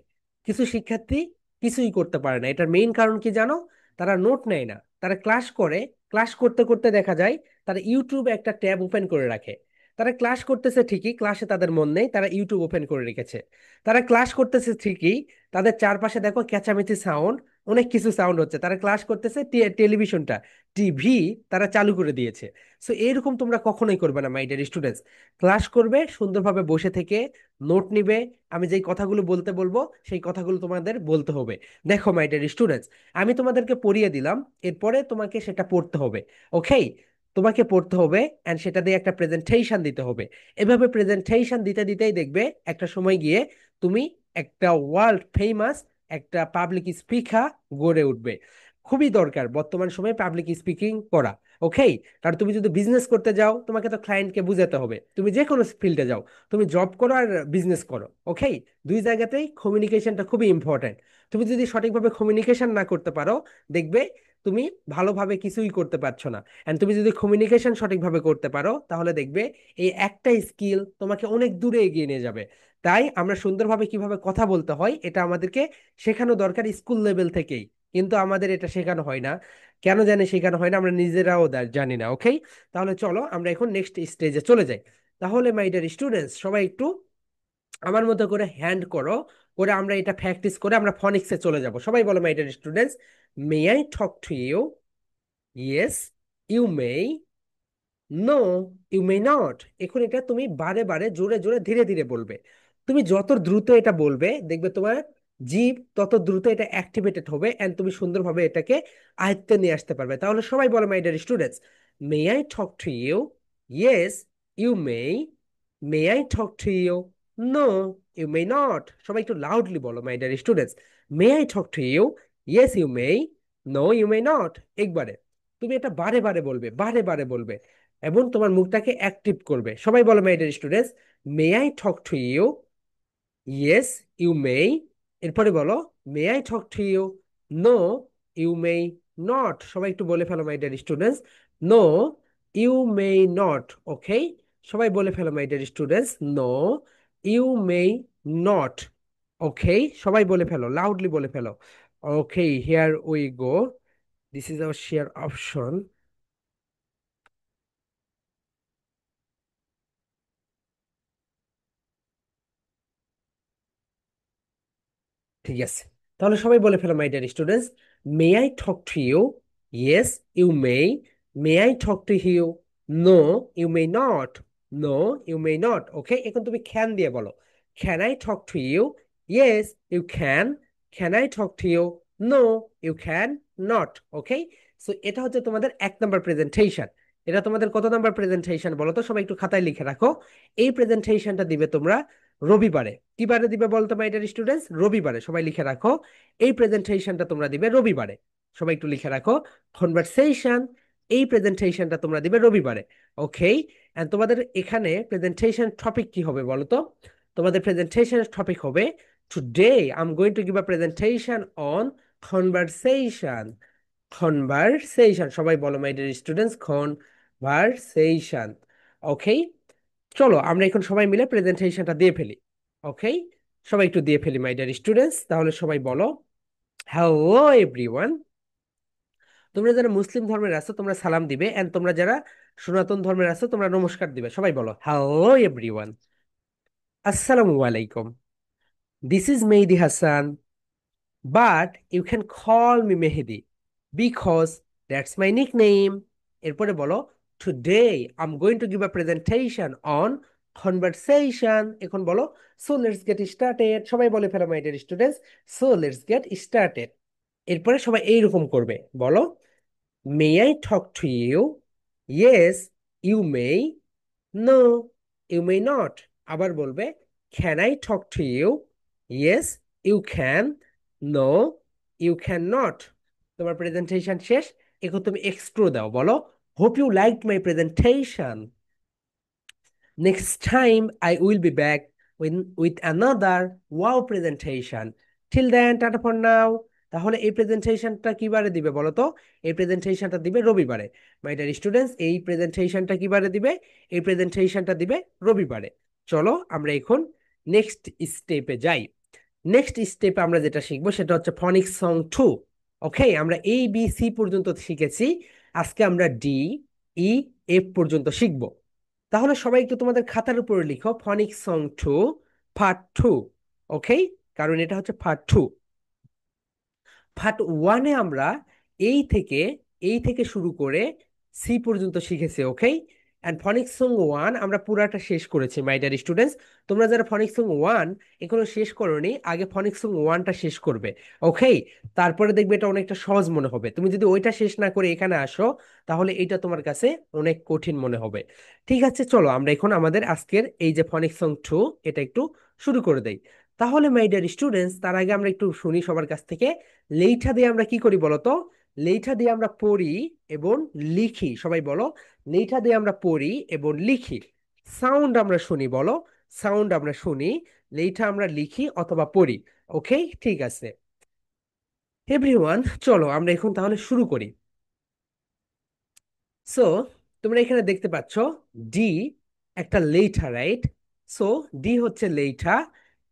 কিছু শিক্ষার্থী কিছুই করতে পারে না। এটার মেইন কারণ কি জানো? তারা নোট নেয় না, তারা ক্লাস করে। ক্লাস করতে করতে দেখা যায় তারা ইউটিউবে একটা ট্যাব ওপেন করে রাখে। তারা ক্লাস করতেছে ঠিকই, ক্লাসে তাদের মন নেই, তারা ইউটিউব ওপেন করে রেখেছে। তারা ক্লাস করতেছে ঠিকই, তাদের চারপাশে দেখো চেঁচামেচি সাউন্ড, অনেক কিছু সাউন্ড হচ্ছে। তারা ক্লাস করতেছে, টেলিভিশনটা, টিভি তারা চালু করে দিয়েছে। সো এরকম তোমরা কখনোই করবে না মাই ডিয়ার স্টুডেন্টস। ক্লাস করবে সুন্দরভাবে বসে থেকে, নোট নিবে। আমি যেই কথাগুলো বলতে বলবো সেই কথাগুলো তোমাদের বলতে হবে। দেখো মাই ডিয়ার স্টুডেন্টস, আমি তোমাদেরকে পড়িয়ে দিলাম, এরপরে তোমাকে সেটা পড়তে হবে। ওকে, তোমাকে পড়তে হবে অ্যান্ড সেটা দিয়ে একটা প্রেজেন্টেশন দিতে হবে। এভাবে প্রেজেন্টেশন দিতে দিতেই দেখবে একটা সময় গিয়ে তুমি একটা ওয়ার্ল্ড ফেমাস একটা পাবলিক স্পিকার গড়ে উঠবে। খুবই দরকার বর্তমান সময়ে পাবলিক স্পিকিং করা। ওকে, কারণ তুমি যদি বিজনেস করতে যাও, তোমাকে তো ক্লায়েন্টকে বুঝাতে হবে। তুমি যে কোনো ফিল্ডে যাও, তুমি জব করো আর বিজনেস করো, ওকে, দুই জায়গাতেই কমিউনিকেশনটা খুবই ইম্পর্ট্যান্ট। তুমি যদি সঠিকভাবে কমিউনিকেশন না করতে পারো, দেখবে তুমি ভালোভাবে কিছুই করতে পারছো না। এন্ড তুমি যদি কমিউনিকেশন সঠিকভাবে করতে পারো, তাহলে দেখবে এই একটা স্কিল তোমাকে অনেক দূরে এগিয়ে নিয়ে যাবে। তাই আমরা সুন্দরভাবে কিভাবে কথা বলতে হয় এটা আমাদেরকে শেখানো দরকার স্কুল লেভেল থেকেই। কিন্তু আমাদের এটা শেখানো হয় না। কেন জানি শেখানো হয় না, আমরা নিজেরাও জানি না। ওকে, তাহলে চলো আমরা এখন নেক্সট স্টেজে চলে যাই। তাহলে মাই ডিয়ার স্টুডেন্টস, সবাই একটু আমার মতো করে হ্যান্ড করো, করে আমরা এটা প্র্যাকটিস করে আমরা ফনিক্সে চলে যাব। সবাই বলো my dear students, may I talk to you? Yes you may, no you may not. এখন এটা তুমি বারে বারে জোরে জোরে ধীরে ধীরে বলবে। তুমি যত দ্রুত এটা বলবে, দেখবে তোমার জিভ তত দ্রুত এটা অ্যাক্টিভেটেড হবে এন্ড তুমি সুন্দরভাবে এটাকে আয়ত্তে নিয়ে আসতে পারবে। তাহলে সবাই বলো my dear students, may I talk to you? Yes you may, may I talk to you? No you may not. সবাই একটু লাউডলি বলো my dear students, may I talk to you? Yes you may, no you may not. একবারে তুমি এটা বারে বারে বলবে, বারে বারে বলবে, এবং তোমার মুখটাকে অ্যাক্টিভ করবে। সবাই বলো my dear students, may I talk to you? Yes you may. এরপরে বলো, may I talk to you? No you may not. সবাই একটু বলে ফেলো my dear students, no you may not. Okay, সবাই বলে ফেলো my dear students, no you may not. Okay, সবাই বলে ফেলো, লাউডলি বলে ফেলো। Okay, here we go. This is our share option. ঠিক আছে, তাহলে সবাই বলে ফেলো my dear students, may I talk to you? Yes you may, may I talk to you? No you may not, no you may not. Okay, এখন তুমি can দিয়ে বলো, can I talk to you? Yes you can, can I talk to you? No you can not. Okay, so এটা হচ্ছে তোমাদের 1 নম্বর presentation. এটা তোমাদের কত নাম্বার প্রেজেন্টেশন বলো তো? সবাই একটু খাতায় লিখে রাখো। এই প্রেজেন্টেশনটা দিবে তোমরা রবিবারে। কি বারে দিবে বলতো মাই ডিয়ার স্টুডেন্টস? রবিবারে। সবাই লিখে রাখো, এই প্রেজেন্টেশনটা তোমরা দিবে রবিবারে। সবাই একটু লিখে রাখো, কনভারসেশন। এই প্রেজেন্টেশনটা তোমরা দিবে রবিবারে। ওকে, এন্ড তোমাদের এখানে প্রেজেন্টেশন টপিক কি হবে বলো তো? তোমাদের প্রেজেন্টেশন টপিক হবে, today I am going to give a presentation on conversation. Conversation, সবাই বলো মাই ডিয়ার স্টুডেন্টস, কনভারসেশন। ওকে, চলো আমরা এখন সবাই মিলে প্রেজেন্টেশনটা দিয়ে ফেলি। ওকে, সবাই একটু দিয়ে ফেলি মাই ডিয়ার স্টুডেন্টস, তাহলে সবাই বলো, হ্যালো এভরিওয়ান। তোমরা যারা মুসলিম ধর্মের আছো তোমরা সালাম দিবে, এন্ড তোমরা যারা সনাতন ধর্মের আছো তোমরা নমস্কার দিবে। সবাই বলো, হ্যালো এভরিওয়ান, আসসালামু আলাইকুম, this is Mehedi Hasan, but you can call me Mehedi because that's my nickname. এরপরে বলো, today I am going to give a presentation on conversation. এখন বলো, সো লেটস গেট স্টার্টেড। সবাই বলে ফেলো my dear students, so let's get started. এরপরে সবাই এইরকম করবে, বলো, may I talk to you? Yes you may, no you may not. আবার বলবে, can I talk to you? Yes you can, no you can not. তোমার presentation শেষ, এখন তুমি এক্সট্রো দাও, বলো, hope you like my presentation, next time I will be back with another wow presentation. Till then, tata for now. তাহলে এই প্রেজেন্টেশনটা কি বারে দিবে বলো তো? এই প্রেজেন্টেশনটা দিবে রবিবারে। মাই ডিয়ার স্টুডেন্টস, এই প্রেজেন্টেশনটা কি বারে দিবে? এই প্রেজেন্টেশনটা দিবে রবিবারে। চলো আমরা এখন নেক্সট স্টেপে যাই। নেক্সট স্টেপে আমরা যেটা শিখবো সেটা হচ্ছে ফনিক্স সং 2। ওকে, আমরা এ বি সি পর্যন্ত শিখেছি, আজকে আমরা ডি ই এফ পর্যন্ত শিখবো। তাহলে সবাই একটু তোমাদের খাতার উপরে লিখো, ফনিক্স সং 2 পার্ট 2। ওকে, কারণ এটা হচ্ছে পার্ট 2। পার্ট 1-এ আমরা এই থেকে শুরু করে সি পর্যন্ত শিখেছি। ওকে, অ্যান্ড ফনিক্স সং 1 আমরা পুরাটা শেষ করেছি মাই ডিয়ার স্টুডেন্টস। তোমরা যারা ফনিক্স সং 1 এখনো শেষ করোনি, আগে ফনিক্স সং 1টা শেষ করবে। ওকে, তারপরে দেখবে এটা অনেকটা সহজ মনে হবে। তুমি যদি ওইটা শেষ না করে এখানে আসো, তাহলে এটা তোমার কাছে অনেক কঠিন মনে হবে। ঠিক আছে, চলো আমরা এখন আমাদের আজকের এই যে ফনিক্স সং 2 এটা একটু শুরু করে দেই। তাহলে মাই ডিয়ার স্টুডেন্টস, তার আগে আমরা একটু শুনি সবার কাছ থেকে, লেইঠা দিয়ে আমরা কি করি বলতো? লেইঠা দিয়ে আমরা পড়ি এবং লিখি। সবাই বলো, লেইঠা দিয়ে আমরা পড়ি এবং লিখি। সাউন্ড আমরা শুনি, বলো, সাউন্ড আমরা শুনি। লেইঠা আমরা লিখি অথবা পড়ি। ওকে, ঠিক আছে এভরিওয়ান, চলো আমরা এখন তাহলে শুরু করি। সো তোমরা এখানে দেখতে পাচ্ছ ডি একটা লেইঠা, রাইট? সো ডি হচ্ছে লেইঠা,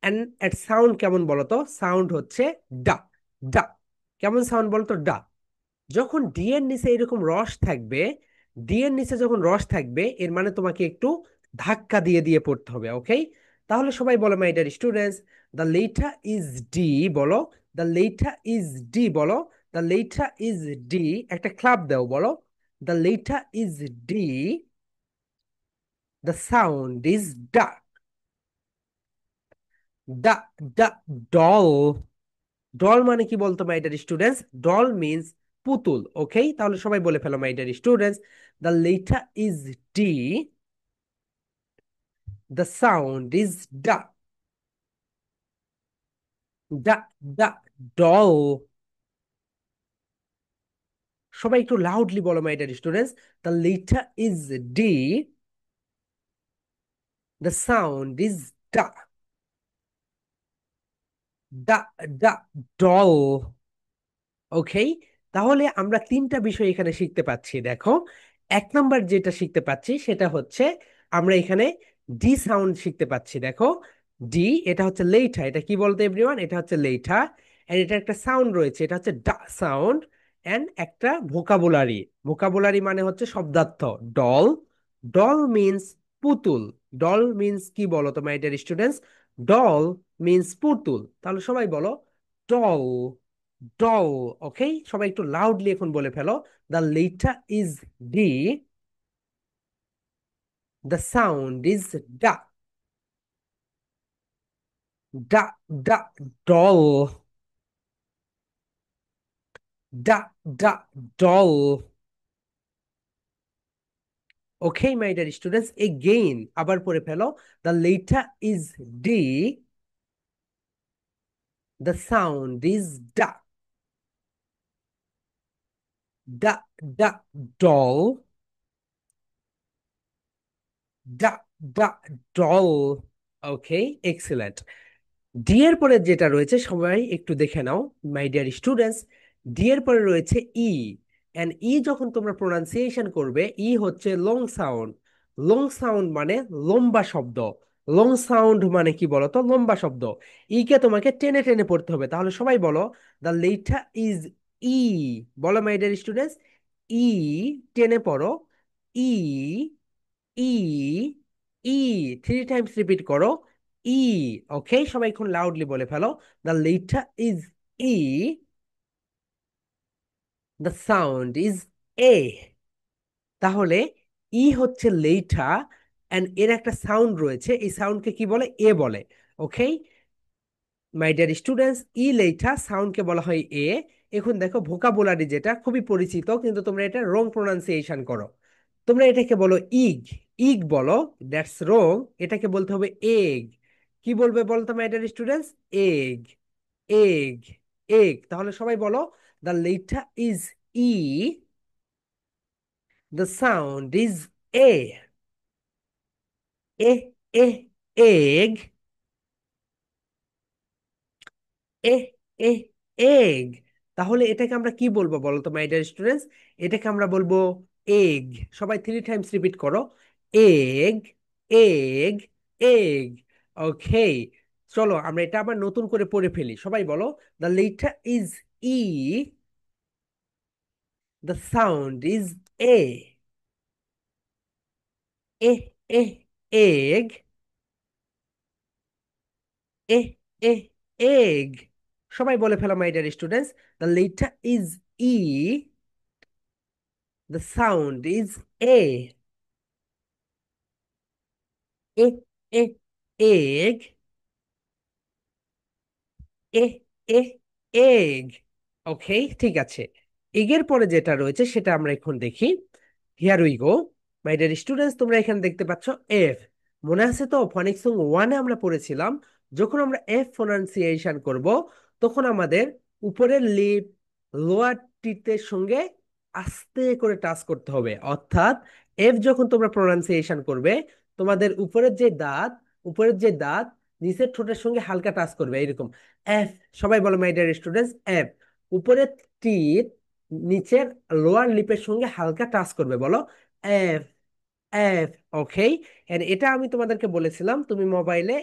এন্ড এর সাউন্ড কেমন বলতো? সাউন্ড হচ্ছে ডা। ডা কেমন সাউন্ড বলতো? ডা। যখন ডি এর নিচে এরকম রস থাকবে, ডি এর নিচে যখন রস থাকবে, এর মানে তোমাকে একটু ধাক্কা দিয়ে দিয়ে পড়তে হবে। ওকে, তাহলে সবাই বলো my dear students, the letter is D. বলো, দ্য লেটার ইজ ডি। বলো, দ্য লেটার ইজ ডি। একটা ক্লাব দাও, বলো, the letter is D, the sound is da. Da, da, doll. Doll মানে কি বলতো my dear students? Doll means পুতুল। Okay, তাহলে সবাই বলে ফেলো my dear students, the letter is D, the sound is da. Da, da, doll. সবাই একটু লাউডলি বলো my dear students, the letter is D, the sound is da. Da, da, doll. ওকে, তাহলে আমরা তিনটা বিষয় এখানে শিখতে পাচ্ছি। দেখো, এক নাম্বার যেটা শিখতে পাচ্ছি সেটা হচ্ছে আমরা এখানে ডি সাউন্ড শিখতে পাচ্ছি। দেখো, ডি এটা হচ্ছে লেইঠা। এটা কি বলতো এভরিওয়ান? এটা হচ্ছে লেইঠা, এন্ড এটা একটা সাউন্ড রয়েছে, এটা হচ্ছে ডা সাউন্ড। এন্ড একটা ভোকাবুলারি, ভোকাবুলারি মানে হচ্ছে শব্দার্থ, ডল। ডল মিন্স পুতুল। ডল মিন্স কি বলো তো মাই ডিয়ার স্টুডেন্টস? ডল মিন্স পুতুল। তাহলে সবাই বলো, ডল, ডল। ওকে, সবাই একটু লাউডলি এখন বলে ফেলো, the letter is D, the sound is da. Da, da, doll. Da, da, doll. Okay my dear students, again আবার পড়ে ফেলো, the letter is D, the sound is da. Da da doll, da da doll. Okay, excellent. D এর পরে যেটা রয়েছে সবাই একটু দেখে নাও মাই ডিয়ার স্টুডেন্টস। ডি এর পরে রয়েছে ই। এন্ড ই যখন তোমরা প্রোনাউন্সিয়েশন করবে, ই হচ্ছে লং সাউন্ড। লং সাউন্ড মানে লম্বা শব্দ। লং সাউন্ড মানে কি বলো তো? লম্বা শব্দ। ই কে তোমাকে টেনে টেনে পড়তে হবে। তাহলে সবাই বলো, দ্য লেটার ইজ ই। বলো মাই ডিয়ার স্টুডেন্টস, ই, টেনে পড়ো, ই, ই, ই, 3 টাইমস রিপিট করো, ই। ওকে, সবাই এখন লাউডলি বলে ফেলো, the letter is E, the sound is e. তাহলে ই হচ্ছে লেটা, এন্ড এর একটা সাউন্ড রয়েছে, এই সাউন্ডকে কি বলে? এ বলে। ওকে মাই ডিয়ার স্টুডেন্টস, ই লেটা সাউন্ডকে বলা হয় এ। এখন দেখো ভোকাবুলারি যেটা খুবই পরিচিত, কিন্তু তোমরা এটা রং প্রোনাউন্সিয়েশন করো। তোমরা এটাকে বলো ইগ, ইগ বলো, দ্যাটস রং। এটাকে বলতে হবে এগ। কি বলবে বলতো my dear students? Egg, egg, egg. তাহলে সবাই বলো, the letter is E, the sound is e. E, e, egg, e, e, egg. তাহলে এটাকে আমরা কি বলবো বলো তো মাই ডিয়ার স্টুডেন্টস? এটাকে আমরা বলবো এগ। সবাই 3 টাইমস রিপিট করো, এগ, এগ, এগ। ওকে, চলো আমরা এটা আবার নতুন করে পড়ে ফেলি। সবাই বলো, the letter is E, the sound is e. E, e, egg, e, e, egg. সবাই বলে ফেলো my dear students, the letter is E, the sound is A. A, A, egg, e, e, egg. Okay, ঠিক আছে। এগের পরে যেটা রয়েছে সেটা আমরা এখন দেখি। Here we go. My dear students, তোমরা এখানে দেখতে পাচ্ছ এফ। মনে আছে তো ফনিক সং ওয়ানে আমরা পড়েছিলাম, যখন আমরা এফ প্রোনাউন্সিয়েশন করব, তখন আমাদের উপরের লিপ লোয়ার টিতের সঙ্গে আস্তে করে টাচ করতে হবে। অর্থাৎ এফ যখন তোমরা প্রোনাউন্সিয়েশন করবে, তোমাদের উপরের যে দাঁত নিচের ঠোঁটের সঙ্গে হালকা টাচ করবে, এরকম। এফ। সবাই বলো মাই ডিয়ার স্টুডেন্টস, এফ। উপরের টিথ নিচের লোয়ার লিপের সঙ্গে হালকা টাচ করবে, বলো এফ, এফ। ওকে, এন্ড এটা আমি তোমাদেরকে বলেছিলাম তুমি মোবাইলে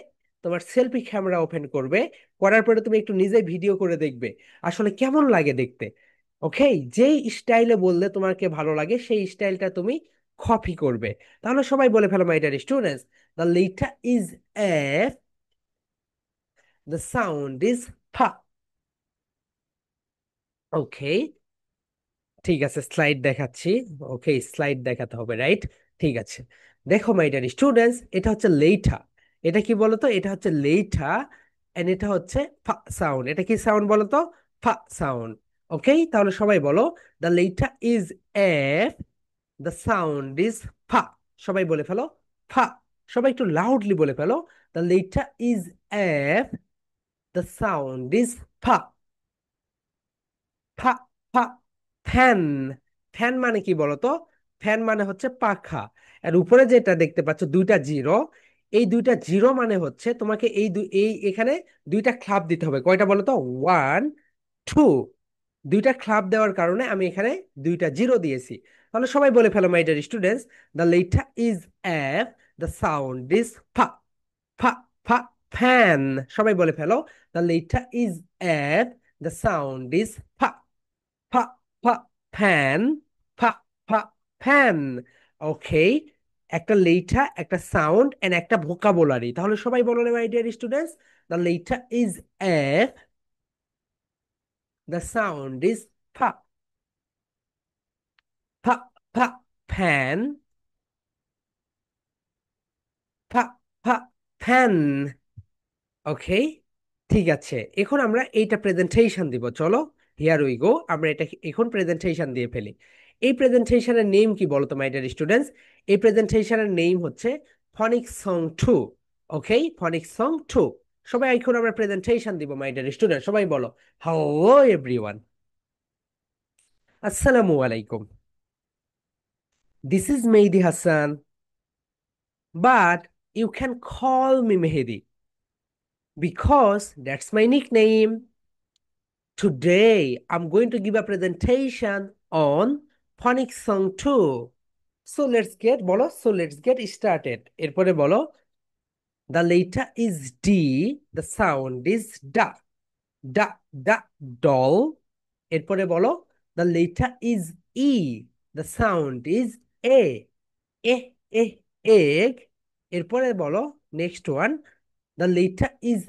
তোমার সেলফি ক্যামেরা ওপেন করবে, করার পরে তুমি একটু নিজে ভিডিও করে দেখবে আসলে কেমন লাগে দেখতে। ওকে, যেই স্টাইলে বললে তোমাকে ভালো লাগে সেই স্টাইলটা তুমি কপি করবে। তাহলে সবাই বলে ফেলো my dear students, the letter is F, the sound is fa. Okay, ঠিক আছে, স্লাইড দেখাচ্ছি। ওকে, স্লাইড দেখাতে হবে, রাইট? ঠিক আছে, দেখো মাই ডিয়ার স্টুডেন্টস, এটা হচ্ছে লেইঠা। এটা কি বলতো? এটা হচ্ছে লেইঠা, এন্ড এটা হচ্ছে ফা সাউন্ড। এটা কি সাউন্ড বলতো? ফা সাউন্ড। ওকে, তাহলে সবাই বলো, the letter is F, the sound is fa. সবাই বলে ফেলো, ফা। সবাই একটু লাউডলি বলে ফেলো, the letter is F, the sound is fa. Fa, fa, fan. Fan মানে কি বলতো? ফ্যান মানে হচ্ছে পাখা। আর উপরে যেটা দেখতে পাচ্ছ দুইটা জিরো, এই দুইটা জিরো মানে হচ্ছে তোমাকে এই এখানে দুইটা ক্লাব দিতে হবে। কয়টা বলো তো? 1, 2। দুইটা ক্লাব দেওয়ার কারণে আমি এখানে দুইটা জিরো দিয়েছি। তাহলে সবাই বলে ফেলো my dear students, the letter is F, the sound is fa, fa, fa, fan. সবাই বলে ফেলো, the letter is F, the sound is fa, fa, fa, fan, ফা, ফা, ফ্যান। ওকে, একটা লেটা, একটা সাউন্ড এন্ড একটা ভোকাবুলারি। তাহলে সবাই বলো মাই ডিয়ার স্টুডেন্টস, দ্য লেটা is F, the sound is fa, fa, fa, fan, ফা, ফা, ফ্যান। ওকে, ঠিক আছে। এখন আমরা এইটা প্রেজেন্টেশন দিব, চলো। হিয়ার উই গো, আমরা এটা এখন প্রেজেন্টেশন দিয়ে ফেলি। এই প্রেজেন্টেশনের নেম কি বলো তো মাই ডিয়ার স্টুডেন্টস? এই প্রেজেন্টেশনের নেম হচ্ছে ফনিক সং 2। ওকে, ফনিক সং 2। সবাই এখন আমরা প্রেজেন্টেশন দিব মাই ডিয়ার স্টুডেন্ট। সবাই বলো, hello everyone. Assalamu alaikum. This is Mehdi Hassan, but you can call me Mehdi because that's my nickname. Today, I'm going to give a presentation on phonics song 2. So let's get started. এরপরে বলো, the letter is D, the sound is da. Da, da, doll. এরপরে বলো, the letter is E, the sound is A. Egg. এরপরে বলো, next one, the letter is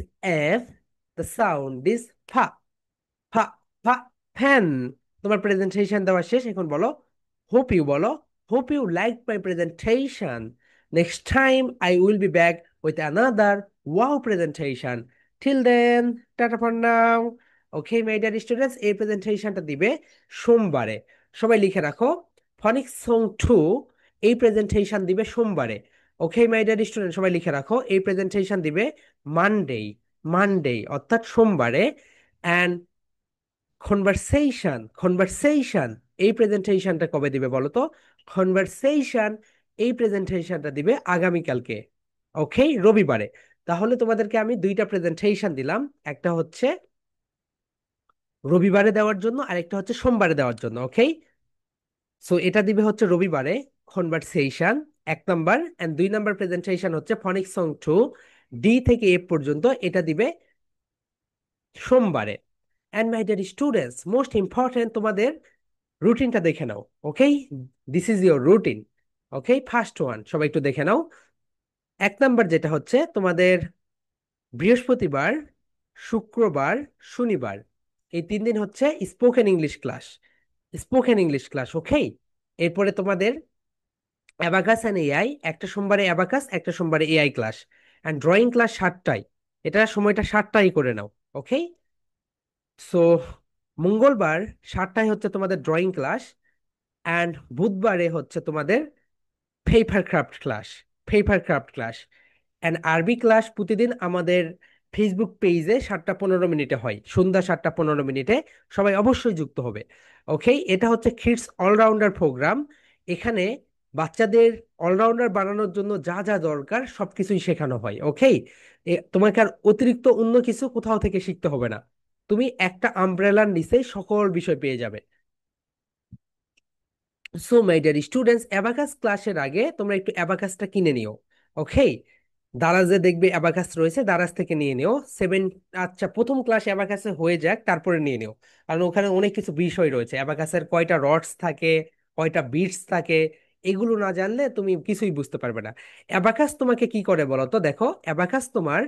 F, the sound is fa. ফা fa fan. তোমার presentation দেওয়া শেষ, এখন বলো hope you like my presentation. Next time I will be back with another wow presentation. Till then, tata for now. Okay my dear students, এই প্রেজেন্টেশনটা দিবে সোমবারে। সবাই লিখে রাখো, ফনিক্স সং 2 এই প্রেজেন্টেশন দিবে সোমবারে। ওকে মাই ডিয়ার স্টুডেন্ট, সবাই লিখে রাখো, এই প্রেজেন্টেশন দিবে মানডে অর্থাৎ সোমবারে। অ্যান্ড কনভারসেশন এই প্রেজেন্টেশনটা কবে দিবে বলো তো? কনভারসেশন এই প্রেজেন্টেশনটা দিবে আগামীকালকে, ওকে, রবিবারে। তাহলে তোমাদেরকে আমি দুইটা প্রেজেন্টেশন দিলাম, একটা হচ্ছে রবিবারে দেওয়ার জন্য আর একটা হচ্ছে সোমবারে দেওয়ার জন্য, ওকে। সো এটা দিবে হচ্ছে রবিবারে conversation 1 number, and 2 number presentation হচ্ছে ফনিক্স সং 2 ডি থেকে এফ পর্যন্ত, এটা দিবে সোমবারে। And my dear students, most important, তোমাদের রুটিনটা দেখে নাও, okay. This is your routine, okay. First one, সবাই একটু দেখে নাও। 1 নাম্বার যেটা হচ্ছে তোমাদের বৃহস্পতিবার, শুক্রবার, শনিবার, এই 3 দিন হচ্ছে স্পোকেন ইংলিশ ক্লাস, ওকে। এরপরে তোমাদের অ্যাবাকাস অ্যান্ড এআই, একটা সোমবারে অ্যাবাকাস, একটা সোমবারে AI class. And drawing class 7টায়, এটা সময়টা 7টায় করে নাও, ওকে। সো মঙ্গলবার 7টায় হচ্ছে তোমাদের ড্রয়িং ক্লাস, অ্যান্ড বুধবারে হচ্ছে তোমাদের পেপার ক্রাফট ক্লাস অ্যান্ড আরবি ক্লাস প্রতিদিন আমাদের ফেসবুক পেজে 7টা 15 মিনিটে হয়, সন্ধ্যা 7টা 15 মিনিটে। সবাই অবশ্যই যুক্ত হবে, ওকে। এটা হচ্ছে কিডস অলরাউন্ডার প্রোগ্রাম। এখানে বাচ্চাদের অলরাউন্ডার বানানোর জন্য যা যা দরকার সবকিছুই শেখানো হয়, ওকে। তোমাকে আর অতিরিক্ত অন্য কিছু কোথাও থেকে শিখতে হবে না, তুমি একটা আমব্রেলার নিচে সকল বিষয় পেয়ে যাবে। So my dear students, abacus ক্লাসের আগে তোমরা একটু অ্যাবাকাসটা কিনে নিও, ওকে। দারাজে দেখবে অ্যাবাকাস রয়েছে, দারাজ থেকে নিয়ে নিও 7। আচ্ছা, প্রথম ক্লাস অ্যাবাকাসে হয়ে যাক, তারপরে নিয়ে নিও, কারণ ওখানে অনেক কিছু বিষয় রয়েছে। অ্যাবাকাসের কয়টা রডস থাকে, কয়টা বিটস থাকে, এগুলো না জানলে তুমি কিছুই বুঝতে পারবে না। অ্যাবাকাস তোমাকে কি করে বলো তো? দেখো, অ্যাবাকাস তোমার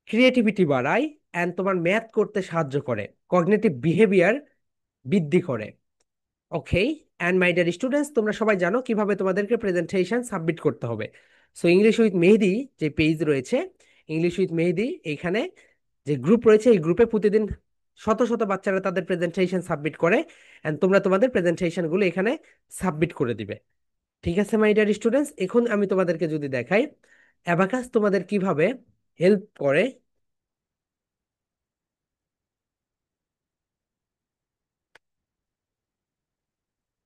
ক্রিয়েটিভিটি বাড়ায়, অ্যান্ড তোমার ম্যাথ করতে সাহায্য করে, কগনিটিভ বিহেভিয়ার বৃদ্ধি করে, ওকে। অ্যান্ড মাই ডিয়ার স্টুডেন্টস, তোমরা সবাই জানো কিভাবে তোমাদেরকে প্রেজেন্টেশন সাবমিট করতে হবে। সো ইংলিশ উইথ মেহেদি যে পেজ রয়েছে, ইংলিশ উইথ মেহেদি, এইখানে যে গ্রুপ রয়েছে, এই গ্রুপে প্রতিদিন শত শত বাচ্চারা তাদের প্রেজেন্টেশন সাবমিট করে, অ্যান্ড তোমরা তোমাদের প্রেজেন্টেশনগুলো এখানে সাবমিট করে দিবে, ঠিক আছে মাই ডিয়ার স্টুডেন্টস? এখন আমি তোমাদেরকে যদি দেখাই অ্যাবাকাস তোমাদের কিভাবে হেল্প করে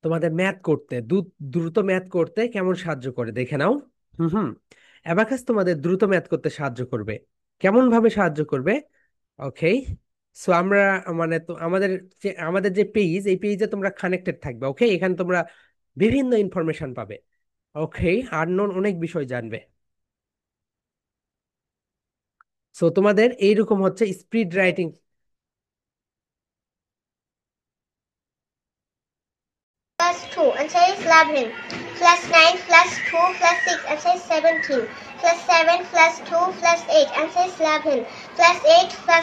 তোমাদের ম্যাথ করতে, দ্রুত ম্যাথ করতে কেমন সাহায্য করে দেখে নাও। হুম হুম অ্যাবাকাস তোমাদের দ্রুত ম্যাথ করতে সাহায্য করবে। কেমন ভাবে সাহায্য করবে? ওকে। সো আমরা, মানে তো আমাদের যে পেজ, এই পেজে তোমরা কানেক্টেড থাকবে, ওকে। এখানে তোমরা বিভিন্ন ইনফরমেশন পাবে, ওকে, আননোন অনেক বিষয় জানবে। সো তোমাদের এইরকম হচ্ছে speed writing. +2 answer is 11. +9 +2 +6 answer is 17. +7 +2 +8 answer is 11. +8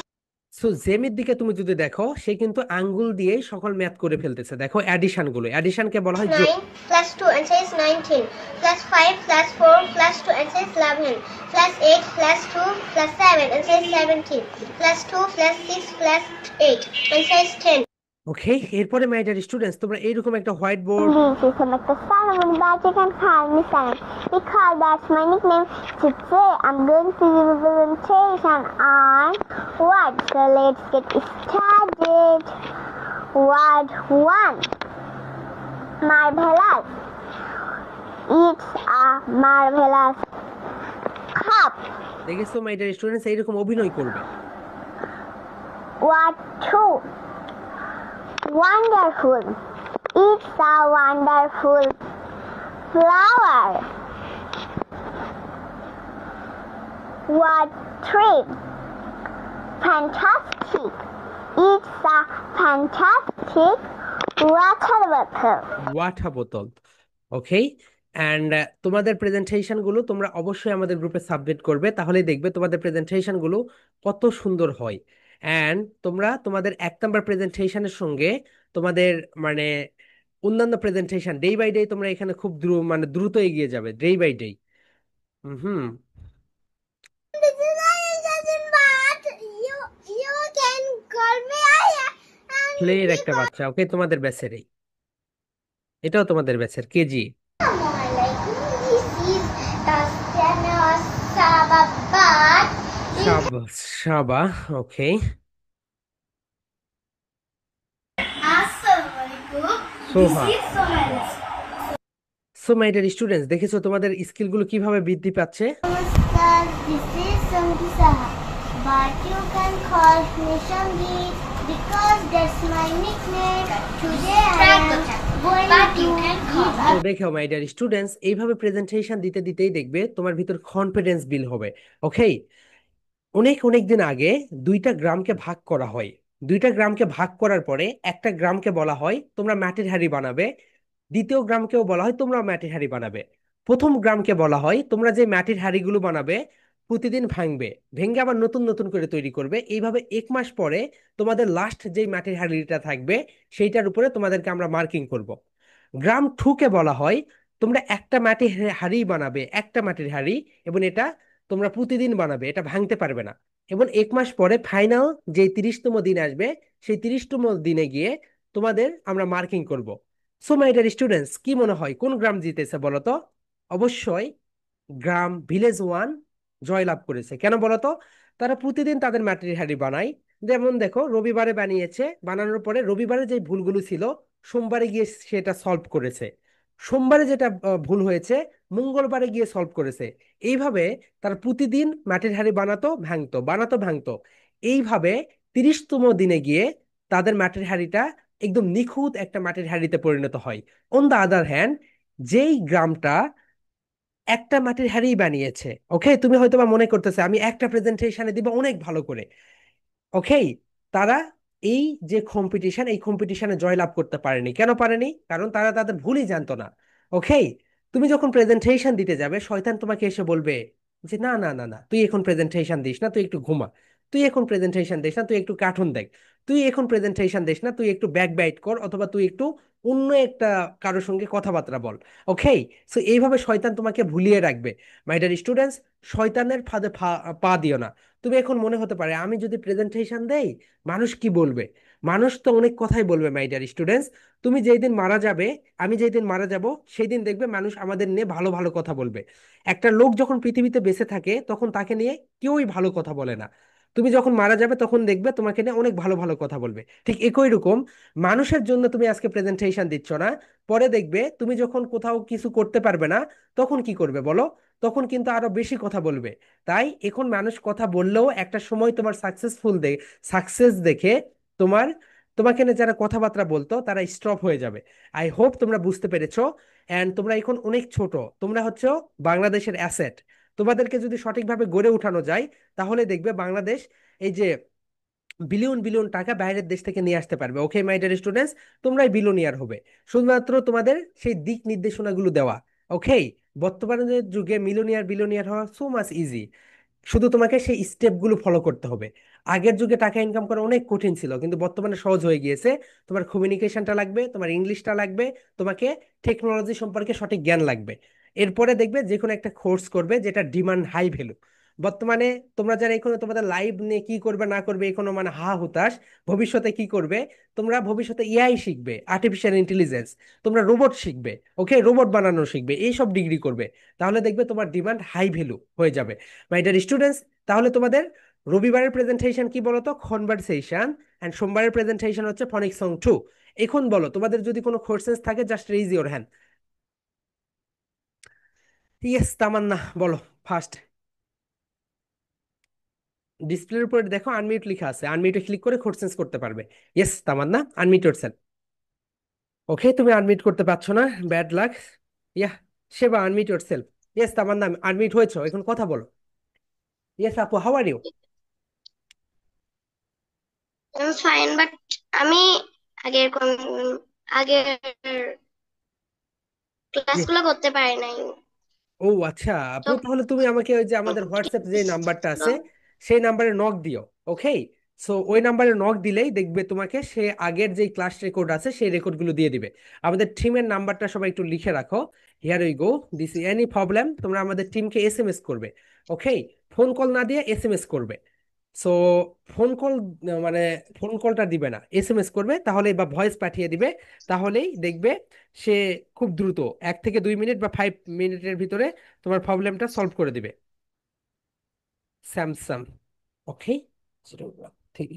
so জেমির দিকে তুমি যদি দেখো, সে কিন্তু আঙ্গুল দিয়ে সকল ম্যাথ করে ফেলতেছে। দেখো অ্যাডিশন গুলো, অ্যাডিশনকে বলা হয় যোগ। 9 +2 answer is 19. +5 +4 +2 answer is 11. +8 +2 +7 answer is 17. +2 +6 +8 answer is 10. ওকে, এরপরে মাই ডিয়ার স্টুডেন্টস, তোমরা এইরকম একটা white board, This is Mr. Solomon, but you can call me Sam because that's my nickname. Today I'm going to give a presentation on what. So let's get started. Word 1. Marvelous. It's a marvelous cup. দেখেছো মাই dear students, এইরকম অভিনয় করবে। Word 2. Wonderful. It's a wonderful flower. Word 3. Fantastic. It's a fantastic water bottle. Water বোতল। ওকে। And তোমাদের presentation গুলো তোমরা অবশ্যই আমাদের গ্রুপে সাবমিট করবে, তাহলেই দেখবে তোমাদের প্রেজেন্টেশন গুলো কত সুন্দর হয়। অ্যান্ড তোমরা তোমাদের 1 নাম্বার প্রেজেন্টেশনের সঙ্গে তোমাদের মানে অন্যান্য প্রেজেন্টেশন ডে বাই ডে তোমরা এখানে খুব মানে দ্রুত এগিয়ে যাবে day by day. Hmm. This is my suggestion, but you can call me Aya and প্লেয়ের be একটা বাচ্চা, ওকে, তোমাদের ব্যাচেরই, এটাও তোমাদের ব্যাচের KG. more like this is Tastana Sabah, but Saba Saba. Okay. Assalamualaikum. Soha. This is Sohaila. So my dear students, দেখেছো তোমাদের স্কিলগুলো কিভাবে বৃদ্ধি পাচ্ছে। Namaskar, this is Sangi Saha, but you can call me Sangeet because that's my nickname. Today I am going to give তো দেখো মাই dear students, এইভাবে presentation দিতে দিতেই দেখবে তোমার ভিতর কনফিডেন্স বিল্ড হবে। ওকে। অনেক অনেক দিন আগে 2টা গ্রামকে ভাগ করা হয়। 2টা গ্রামকে ভাগ করার পরে একটা গ্রামকে বলা হয় তোমরা মাটির হাঁড়ি বানাবে, দ্বিতীয় গ্রামকেও বলা হয় তোমরা মাটির হাঁড়ি বানাবে। প্রথম গ্রামকে বলা হয় তোমরা যে মাটির হাঁড়িগুলো বানাবে প্রতিদিন ভাঙবে, ভেঙে আবার নতুন নতুন করে তৈরি করবে। এইভাবে 1 মাস পরে তোমাদের লাস্ট যেই মাটির হাঁড়িটা থাকবে সেইটার উপরে তোমাদেরকে আমরা মার্কিং করব। গ্রাম 2কে বলা হয় তোমরা একটা মাটির হাঁড়ি বানাবে, একটা মাটির হাঁড়ি, এবং এটা তোমরা প্রতিদিন বানাবে, এটা ভাঙতে পারবে না। এবং 1 মাস পরে ফাইনাল যে 30তম দিন আসবে সেই 30তম দিনে গিয়ে তোমাদের আমরা মার্কিং করব। সো মাই ডিয়ার স্টুডেন্টস, কি মনে হয় কোন গ্রাম জিতেছে বলো তো? অবশ্যই গ্রাম ভিলেজ 1 জয়লাভ করেছে। কেন বলো তো? তারা প্রতিদিন তাদের মাটির হাঁড়ি বানায়। যেমন দেখো, রবিবারে বানিয়েছে, বানানোর পরে রবিবারে যে ভুলগুলো ছিল সোমবারে গিয়ে সেটা সলভ করেছে, সোমবারে যেটা ভুল হয়েছে মঙ্গলবারে গিয়ে সলভ করেছে। এইভাবে তারা প্রতিদিন মাটির হাঁড়ি বানাতো ভাঙতো, বানাতো ভাঙতো। এইভাবে 30তম দিনে গিয়ে তাদের মাটির হাঁড়িটা একদম নিখুঁত একটা মাটির হাঁড়িতে পরিণত হয়। অন দা আদার হ্যান্ড, যেই গ্রামটা একটা মাটির হাঁড়ি বানিয়েছে, ওকে, তুমি হয়তো বা মনে করতেছে আমি একটা প্রেজেন্টেশনে দিব অনেক ভালো করে, ওকে, তারা এই যে কম্পিটিশন এই কম্পিটিশনে জয়লাভ করতে পারেনি। কেন পারেনি? কারণ তারা তাদের ভুলই জানতো না। ওকে। তুমি যখন প্রেজেন্টেশন দিতে যাবে শয়তান তোমাকে এসে বলবে যে না না না না, তুই এখন প্রেজেন্টেশন দিস না, তুই একটু ঘুমা, তুই এখন প্রেজেন্টেশন দিস না, তুই একটু কার্টুন দেখ, তুই এখন প্রেজেন্টেশন দিস না, তুই একটু ব্যাক বাইট কর, অথবা তুই একটু অন্য একটা কারোর সঙ্গে কথাবার্তা বল। ওকে। সো এইভাবে শয়তান তোমাকে ভুলিয়ে রাখবে। মাই ডিয়ার স্টুডেন্টস, শয়তানের ফাঁদে পা দিও না। তুমি এখন মনে হতে পারে আমি যদি প্রেজেন্টেশন দেই মানুষ কি বলবে? মানুষ তো অনেক কথাই বলবে মাই ডিয়ার স্টুডেন্টস। তুমি যেই দিন মারা যাবে, আমি যেই দিন মারা যাব, সেই দিন দেখবে মানুষ আমাদের নিয়ে ভালো ভালো কথা বলবে। একটা লোক যখন পৃথিবীতে বেঁচে থাকে তখন তাকে নিয়ে কেউই ভালো কথা বলে না। তুমি যখন মারা যাবে তখন দেখবে তোমাকে নিয়ে অনেক ভালো ভালো কথা বলবে। ঠিক একই রকম মানুষের জন্য তুমি আজকে প্রেজেন্টেশন দিচ্ছ না, পরে দেখবে তুমি যখন কোথাও কিছু করতে পারবে না তখন কি করবে বলো? তখন কিন্তু আরো বেশি কথা বলবে। তাই এখন মানুষ কথা বললেও একটা সময় তোমার সাকসেস দেখে তোমার তোমাকে নিয়ে যারা কথাবার্তা বলতো তারা স্টপ হয়ে যাবে। আই হোপ তোমরা বুঝতে পেরেছো। এন্ড তোমরা এখন অনেক ছোট, তোমরা হচ্ছে বাংলাদেশের অ্যাসেট। তোমাদেরকে যদি সঠিকভাবে গড়ে উঠানো যায় তাহলে দেখবে বাংলাদেশ এই যে বিলিয়ন বিলিয়ন টাকা বাইরের দেশ থেকে নিয়ে আসতে পারবে। ওকে মাই ডিয়ার স্টুডেন্টস, তোমরাই বিলিয়নিয়ার হবে, শুধুমাত্র তোমাদের সেই দিক নির্দেশনাগুলো দেওয়া। ওকে। বর্তমানের যুগে মিলিয়নিয়ার বিলিয়নিয়ার হওয়া সো মাচ ইজি, শুধু তোমাকে সেই স্টেপগুলো ফলো করতে হবে। আগের যুগে টাকা ইনকাম করা অনেক কঠিন ছিল, কিন্তু বর্তমানে সহজ হয়ে গিয়েছে। তোমার কমিউনিকেশনটা লাগবে, তোমার ইংলিশটা লাগবে, তোমাকে টেকনোলজি সম্পর্কে সঠিক জ্ঞান লাগবে। এরপরে দেখবে যে কোনো একটা কোর্স করবে যেটা ডিমান্ড হাই ভ্যালু। বর্তমানে তোমরা যারা এখনো তোমাদের লাইভ নিয়ে কি করবে না করবে এখনো মানে হা হুতাশ, ভবিষ্যতে কি করবে? তোমরা ভবিষ্যতে এআই শিখবে, আর্টিফিশিয়াল ইন্টেলিজেন্স, তোমরা রোবট শিখবে, ওকে, রোবট বানানো শিখবে, এইসব ডিগ্রি করবে। তাহলে দেখবে তোমার ডিমান্ড হাই ভ্যালু হয়ে যাবে। মাই ডিয়ার স্টুডেন্টস, তাহলে তোমাদের রবিবারের প্রেজেন্টেশন কি বলো তো? কনভারসেশন। এন্ড সোমবারের প্রেজেন্টেশন হচ্ছে ফনিক সং 2। এখন বলো, তোমাদের যদি কোনো কোশ্চেন্স থাকে just raise your hand. Yes Tamanna, বলো ফার্স্ট। ডিসপ্লের উপরে দেখো আনমিউট লেখা আছে, আনমিউটে ক্লিক করে কোশ্চেন্স করতে পারবে। Yes Tamanna, unmute yourself. Okay, তুমি আনমিউট করতে পারছো না, bad luck. Yeah, Seba unmute yourself. Yes Tamanna, unmute হয়েছো, এখন কথা বলো। ইয়েস আপু, how are you? I'm fine, but আমি আগের আগের ক্লাসগুলো করতে পারি নাই। ও আচ্ছা আপু, তো তাহলে তুমি আমাকে ওই যে আমাদের হোয়াটসঅ্যাপ যে নাম্বারটা আছে সেই নাম্বারে নক দিও। ওকে, সো ওই নাম্বারে নক দিলেই দেখবে তোমাকে সে আগের যে ক্লাস রেকর্ড আছে সেই রেকর্ডগুলো দিয়ে দিবে। আমাদের টিমের নাম্বারটা সবাই একটু লিখে রাখো। Here we go, this any problem তোমরা আমাদের টিমকে এসএমএস করবে। ওকে, ফোন কল না দিয়ে এসএমএস করবে। সো ফোন কল মানে ফোন কলটা দিবে না, এসএমএস করবে তাহলে, বা ভয়েস পাঠিয়ে দিবে, তাহলেই দেখবে সে খুব দ্রুত 1 থেকে 2 মিনিট বা 5 মিনিটের ভিতরে তোমার প্রবলেমটা সলভ করে দিবে। স্যামসাং। ওকে, ঠিক।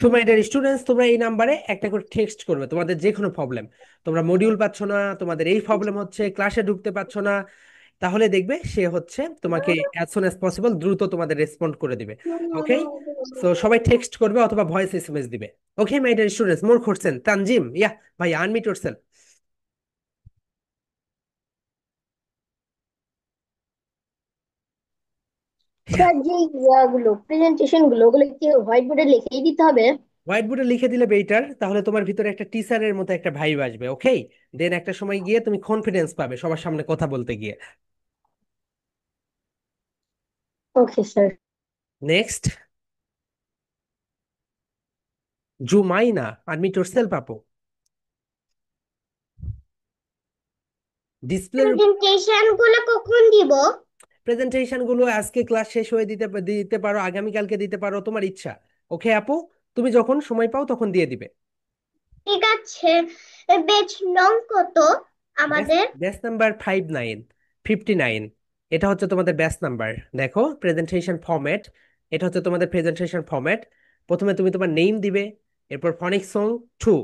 তো মাই ডিয়ার স্টুডেন্টস, তোমরা এই নাম্বারে একটা করে টেক্সট করবে তোমাদের যে কোনো প্রবলেম। তোমরা মডিউল পাচ্ছ না, তোমাদের এই প্রবলেম হচ্ছে, ক্লাসে ঢুকতে পারছো না, তাহলে দেখবে সে হচ্ছে তোমাকে অ্যাজ সুন অ্যাজ পসিবল দ্রুত তোমাদের রেসপন্ড করে দিবে। ওকে, সো সবাই টেক্সট করবে অথবা ভয়েস এসএমএস দিবে। Okay my dear students, more question Tanzim, yeah ভাই আনমিউট ইয়োরসেলফ। স্যার যে ইয়াগুলো প্রেজেন্টেশন গুলো ওগুলো কি হোয়াইট বোর্ডে লিখেই দিতে হবে? হোয়াইট বোর্ডে লিখে দিলে বেটার, তাহলে তোমার ভিতরে একটা টিচারের মতো একটা ভাইব আসবে। ওকে, দেন একটা সময় গিয়ে তুমি কনফিডেন্স পাবে সবার সামনে কথা বলতে গিয়ে। Okay sir. Next, Jumaina, unmute yourself আপু। ডিসপ্লের প্রেজেন্টেশন গুলো কখন দিব? প্রেজেন্টেশন গুলো আজকে ক্লাস শেষ হয়ে দিতে দিতে পারো, আগামীকালকে দিতে পারো, তোমার ইচ্ছা। ওকে আপু, তুমি যখন সময় পাও তখন দিয়ে দিবে। ঠিক আছে। বেচ নং কত ব্যাস, আমাদের? ব্যাচ নাম্বার 59, এটা হচ্ছে তোমাদের ব্যাচ নাম্বার। দেখো প্রেজেন্টেশন ফরম্যাট, এটা হচ্ছে তোমাদের প্রেজেন্টেশন ফরম্যাট। প্রথমে তুমি তোমার নেম দিবে, এরপর ফনিক সং 2।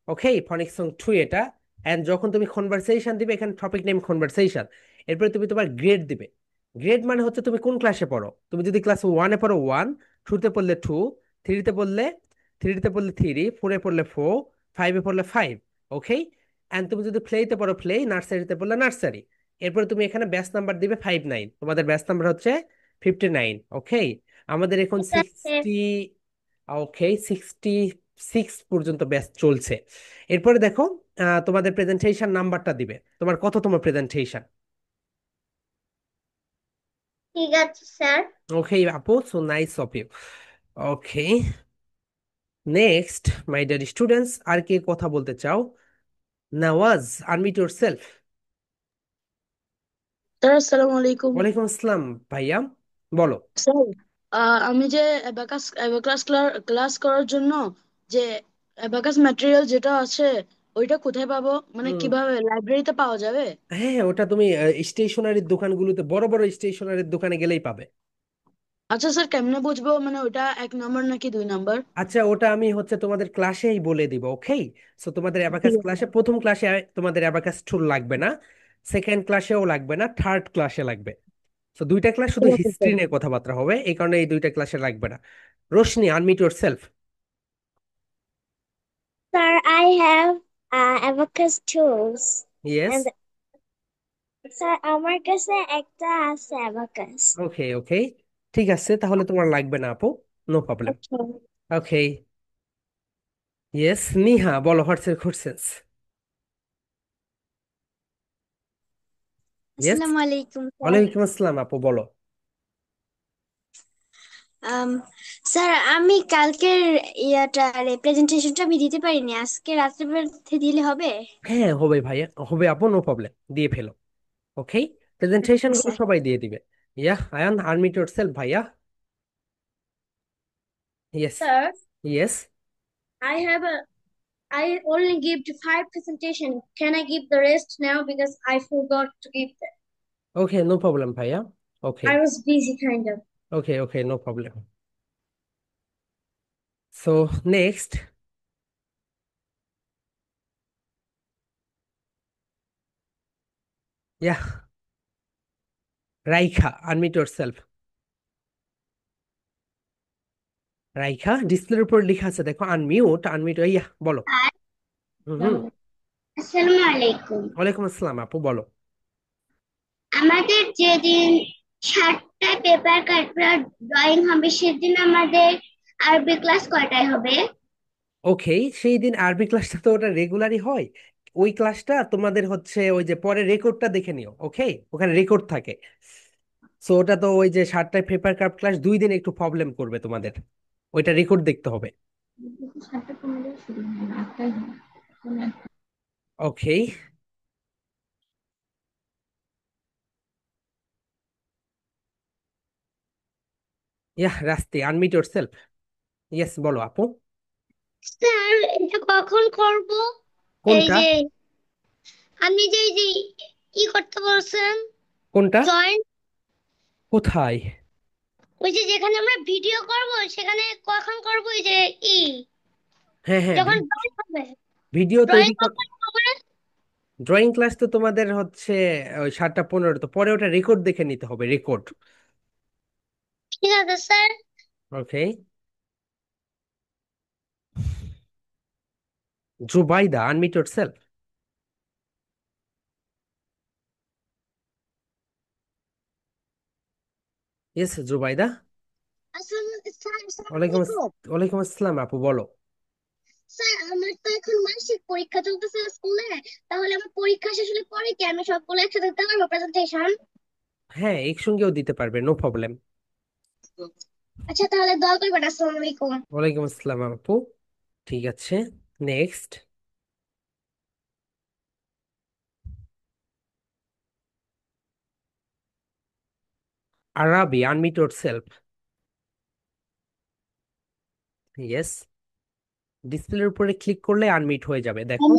ওকে, ফনিক সং 2 এটা। এন্ড যখন তুমি কনভারসেশন দিবে, এখানে টপিক নেম কনভারসেশন। এরপরে তুমি তোমার গ্রেড দিবে। গ্রেড মানে হচ্ছে তুমি কোন ক্লাসে পড়ো। তুমি যদি ক্লাস 1-এ পড়ো 1, 2-তে পড়লে 2, 3-তে পড়লে 3, 4-এ পড়লে 4, 5-এ পড়লে 5। ওকে, এন্ড তুমি যদি প্লেতে পড়ো প্লে, নার্সারিতে পড়লে নার্সারি। এরপরে তুমি এখানে ব্যাচ নাম্বার দিবে 59, তোমাদের ব্যাচ নাম্বার হচ্ছে 59। ওকে, আমাদের এখন ঠিক আছে 60, ওকে 66 পর্যন্ত ব্যাচ চলছে। এরপরে দেখো তোমাদের প্রেজেন্টেশন নাম্বারটা দিবে, তোমার কততম প্রেজেন্টেশন। ঠিক আছে স্যার। ওকে আপু, so nice of you. Okay, next my dear students, আর কে কথা বলতে চাও? Nawaz, unmute yourself. স্যার আসসালামু আলাইকুম। ওয়ালাইকুম আসসালাম ভাইয়া, বলো। স্যার আমি যে অ্যাবাকাস ক্লাস করার জন্য যে অ্যাবাকাস ম্যাটেরিয়াল যেটা আছে ওইটা কোথায় পাবো, মানে হুম, কিভাবে লাইব্রেরিতে পাওয়া যাবে? হ্যাঁ ওটা তুমি স্টেশনারির দোকানগুলোতে, বড় বড় স্টেশনারির দোকানে গেলেই পাবে। আচ্ছা স্যার, কেমনে বুঝবো মানে ওইটা 1 নাম্বার নাকি 2 নাম্বার? আচ্ছা, ওটা আমি হচ্ছে তোমাদের ক্লাসেই বলে দিব। ওকে, সো তোমাদের অ্যাবাকাস ঠিক আছে। ক্লাসে, প্রথম ক্লাসে তোমাদের অ্যাবাকাস টুল লাগবে না, সেকেন্ড ক্লাসেও লাগবে না, থার্ড ক্লাসে লাগবে। তো দুইটা ক্লাস শুধু ঠিক আছে হিস্ট্রি স্যার। নিয়ে কথাবার্তা হবে, এই কারণে এই দুইটা ক্লাসে লাগবে না। Roshni, unmute yourself. Sir, I have abacus tools. Yes. And sir আমার কাছে একটা আছে অ্যাবাকাস। ওকে ওকে, ঠিক আছে, তাহলে তোমার লাগবে না আপু, নো প্রবলেম। আচ্ছা। ওকে, ইয়েস নিহা, বলো হোয়াটস ইউর কোশ্চেনস। ইয়েস। আসসালামু আলাইকুম স্যার। ওয়ালাইকুম আসসালাম আপু, বলো। আম, স্যার আমি কালকের প্রেজেন্টেশনটা আমি দিতে পারিনি, আজকে রাত্রে মধ্যে দিলে হবে? হ্যাঁ হবে ভাইয়া, হবে আপু, নো প্রবলেম, দিয়ে ফেলো। ওকে, প্রেজেন্টেশন গুলো স্যার সবাই দিয়ে দিবে। ইয়া আয়ান, আনমিউট ইয়োরসেলফ ভাইয়া। Yes. Sir yes. I have a I only give to 5 presentation. Can I give the rest now because I forgot to give them. Okay, no problem ভাইয়া। Okay. I was busy kind of. Okay, okay, no problem. So next, yeah Raikha, unmute yourself. রাইখা, ডিসপ্লের উপর লেখা আছে দেখো, unmute, unmute, ইয়া বলো। হুম হুম। আসসালামু আলাইকুম। ওয়ালাইকুম আসসালাম আপু, বলো। আমাদের যেদিন 7টায় পেপার কাটরা ড্রয়িং হবে সেদিন আমাদের আরবি ক্লাস কয়টায় হবে? ওকে, সেই দিন আরবি ক্লাসটা তো ওটা রেগুলারই হয়। ওই ক্লাসটা তোমাদের হচ্ছে ওই যে পরে রেকর্ডটা দেখে নিও, ওকে, ওখানে রেকর্ড থাকে। সো ওটা তো ওই যে 7টায় পেপার কাপ ক্লাস 2 দিন একটু প্রবলেম করবে তোমাদের, ওইটা রেকর্ড দেখতে হবে। 7টা 15 শুরু হয় না, 8টায় হয়। ওকে। ইয়া রাস্তি, আনমিউট ইয়োরসেলফ। ইয়েস, বলো আপু। স্যার এটা কখন করব? এই কোনটা? যে আপনি যে এই যে ই করতে বলছেন, কোনটা? জয়েন্ট, কোথায়? ওই যে যেখানে আমরা ভিডিও করব সেখানে কখন করব? এই যে ই হ্যাঁ হ্যাঁ, যখন ড্রয়িং হবে, ভিডিও ড্রয়িং তৈরি কর। কখন হবে? ড্রয়িং ক্লাস তো তোমাদের হচ্ছে ওই 7টা 15, তো পরে ওটা রেকর্ড দেখে নিতে হবে, রেকর্ড। ঠিক আছে sir. Okay. Zubaida, unmute yourself. Yes Zubaida. আসলে স্যার, আসসালামু ওয়ালাইকুম আলাইকুম। ওয়ালাইকুম আসসালাম আপু, বলো। স্যার আমার তো এখন মাসিক পরীক্ষা চলতেছে স্কুলে, তাহলে আমার পরীক্ষা শেষ হলে পরে কি আমি সবগুলো একসাথে দিতে পারবো প্রেজেন্টেশন? হ্যাঁ, একসঙ্গেও দিতে পারবে, নো প্রবলেম। আচ্ছা তাহলে দোয়া করবেন। আসসালামু আলাইকুম। ওয়ালাইকুম আসসালাম আপু। ঠিক আছে, next. Arabi, unmute yourself. Yes, ডিসপ্লের উপরে ক্লিক করলে আনমিউট হয়ে যাবে, দেখো।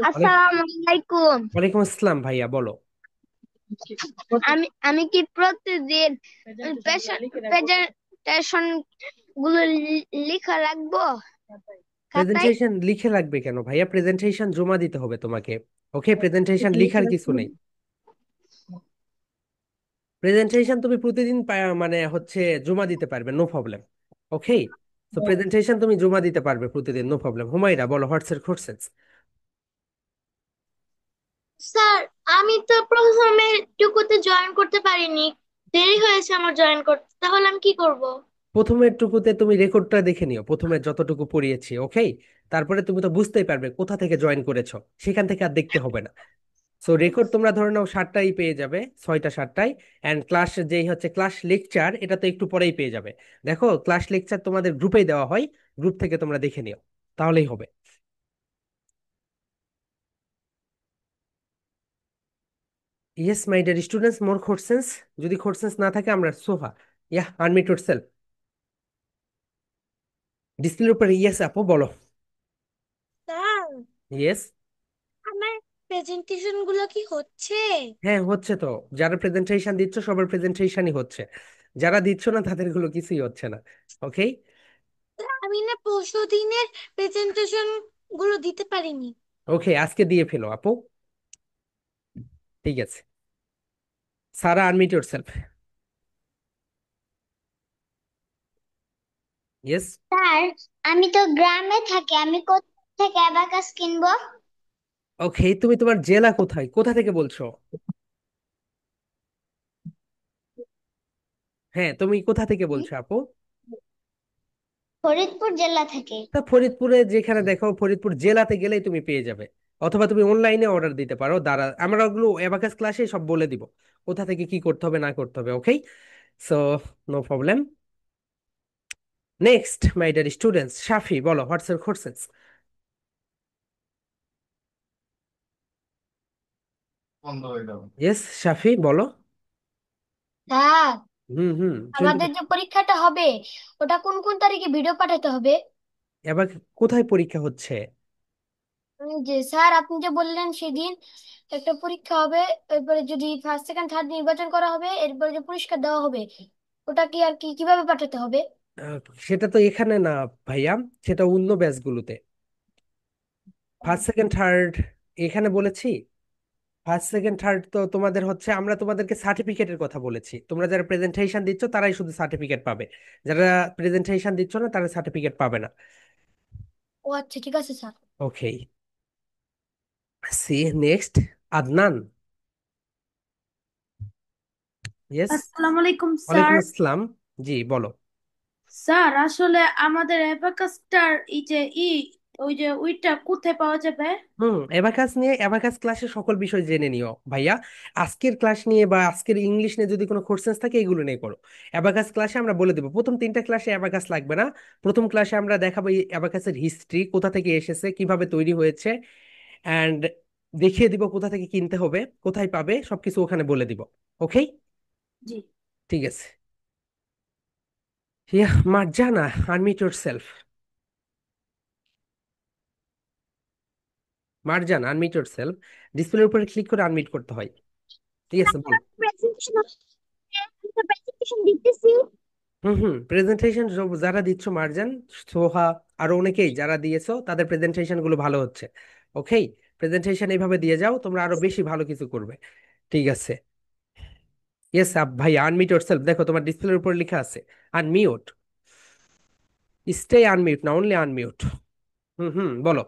আসসালামু আলাইকুম। ওয়ালাইকুম আসসালাম ভাইয়া, বলো। আমি কি প্রতিদিন প্রেজেন্টেশন গুলো লেখা রাখবো খাতায়? প্রেজেন্টেশন লিখে রাখবে কেন ভাইয়া? প্রেজেন্টেশন জমা দিতে হবে তোমাকে। ওকে, প্রেজেন্টেশন লিখার কিছু নেই। প্রেজেন্টেশন তুমি প্রতিদিন মানে হচ্ছে জমা দিতে পারবে, নো প্রবলেম। ওকে, তো প্রেজেন্টেশন তুমি জমা দিতে পারবে প্রতিদিন, নো প্রবলেম। হুমাইরা, বলো, হোয়াটসঅ্যাপ কোশ্চেন। স্যার আমি তো প্রথমে টুকুতে জয়েন করতে পারিনি, দেরি হয়েছে আমার জয়েন করতে, তাহলে আমি কি করব? প্রথমের টুকুতে তুমি রেকর্ডটা দেখে নিও, প্রথমে যতটুকু পড়িয়েছি, ওকে। তারপরে তুমি তো বুঝতেই পারবে কোথা থেকে জয়েন করেছো, সেখান থেকে আর দেখতে হবে না। সো রেকর্ড তোমরা ধরে নাও 7টায় পেয়ে যাবে, 6টা 7টায়। অ্যান্ড ক্লাস যেই হচ্ছে ক্লাস লেকচার, এটা তো একটু পরেই পেয়ে যাবে। দেখো, ক্লাস লেকচার তোমাদের গ্রুপেই দেওয়া হয়, গ্রুপ থেকে তোমরা দেখে নিও, তাহলেই হবে। Yes my dear students, more questions. যদি কোশ্চেন্স না থাকে আমরা সোফা। ইয়া আনমিউট ইয়োরসেলফ। ডিসপ্লের উপরে ইয়েস আপু, বলো। Sir yes. আমার প্রেজেন্টেশন গুলো কি হচ্ছে? হ্যাঁ হচ্ছে তো, যারা প্রেজেন্টেশন দিচ্ছ সবার প্রেজেন্টেশনই হচ্ছে, যারা দিচ্ছ না তাদের গুলো কিছুই হচ্ছে না। ওকে। আমি না পরশু দিনের প্রেজেন্টেশন গুলো দিতে পারিনি। ওকে, আজকে দিয়ে ফেলো আপু। ঠিক আছে, সারা আনমিউট ইয়োরসেলফ। ইয়েস। স্যার আমি তো গ্রামে থাকি, আমি কোথা থেকে অ্যাবাকাস কিনবো? ওকে, তুমি তোমার জেলা কোথায়, কোথা থেকে বলছো? হ্যাঁ, তুমি কোথা থেকে বলছো আপু? ফরিদপুর জেলা থেকে। তা ফরিদপুরে যেখানে দেখো, ফরিদপুর জেলাতে গেলেই তুমি পেয়ে যাবে। অথবা তুমি অনলাইনে অর্ডার দিতে পারো, আমরা ওগুলো অ্যাবাকাস ক্লাসে সব বলে দিব কোথা থেকে কি করতে হবে না করতে হবে। Okay, so no problem. Next my dear students, Shafi বলো what's your courses. Yes Shafi বলো। স্যার, হুম হুম, শুনতে আমাদের যে পাচ্ছি। পরীক্ষাটা হবে ওটা কোন কোন তারিখে ভিডিও পাঠাতে হবে? এবার কোথায় পরীক্ষা হচ্ছে? যে স্যার আপনি যে বললেন সেদিন একটা পরীক্ষা হবে, এরপরে যদি ফার্স্ট সেকেন্ড থার্ড নির্বাচন করা হবে, এরপরে যে পুরস্কার দেওয়া হবে, ওটা কি আর কি কিভাবে পাঠাতে হবে? আহ, সেটা তো এখানে না ভাইয়া, সেটা অন্য ব্যাচগুলোতে। ফার্স্ট সেকেন্ড থার্ড এখানে বলেছি? ফার্স্ট সেকেন্ড থার্ড তো তোমাদের হচ্ছে, আমরা তোমাদেরকে সার্টিফিকেটের কথা বলেছি। তোমরা যারা প্রেজেন্টেশন দিচ্ছ তারাই শুধু সার্টিফিকেট পাবে, যারা প্রেজেন্টেশন দিচ্ছ না তারা সার্টিফিকেট পাবে না। ও আচ্ছা, ঠিক আছে স্যার। ওকে, সি নেক্সট, আদনান। ইয়েস, আসসালামু আলাইকুম ওয়ালাইকুম স্যার। আসসালাম। জি বলো। স্যার আসলে আমাদের অ্যাবাকাসটার এই যে ওই যে ওইটা কোথায় পাওয়া যাবে? অ্যাবাকাস নিয়ে অ্যাবাকাস ক্লাসে সকল বিষয় জেনে নিও ভাইয়া। আজকের ক্লাস নিয়ে বা আজকের ইংলিশ নিয়ে যদি কোনো কোশ্চেন থাকে এগুলো নিয়ে করো। অ্যাবাকাস ক্লাসে আমরা বলে দেবো, প্রথম 3টা ক্লাসে অ্যাবাকাস লাগবে না। প্রথম ক্লাসে আমরা দেখাবো এই অ্যাবাকাসের হিস্ট্রি, কোথা থেকে এসেছে, কিভাবে তৈরি হয়েছে, অ্যান্ড দেখিয়ে দিব কোথা থেকে কিনতে হবে, কোথায় পাবে, সবকিছু ওখানে বলে দিব। ওকে, জি। ঠিক আছে। Yeah Marjana, unmute yourself। Marjana unmute yourself, ডিসপ্লের উপরে ক্লিক করে আনমিউট করতে হয়। ঠিক আছে বলো। প্রেজেন্টেশন প্রেজেন্টেশন দিতেছি। হুম হুম, প্রেজেন্টেশন যারা দিচ্ছ মার্জান, সোহা, আরো অনেকেই যারা দিয়েছো তাদের প্রেজেন্টেশন গুলো ভালো হচ্ছে। ওকে, প্রেজেন্টেশন এইভাবে দিয়ে যাও, তোমরা আরো বেশি ভালো কিছু করবে। ঠিক আছে। ইয়েস ভাই, আনমিউট yourself, দেখো তোমার ডিসপ্লের উপর লেখা আছে আনমিউট। স্টে আনমিউট না, অনলি আনমিউট। হুম হুম, বলো।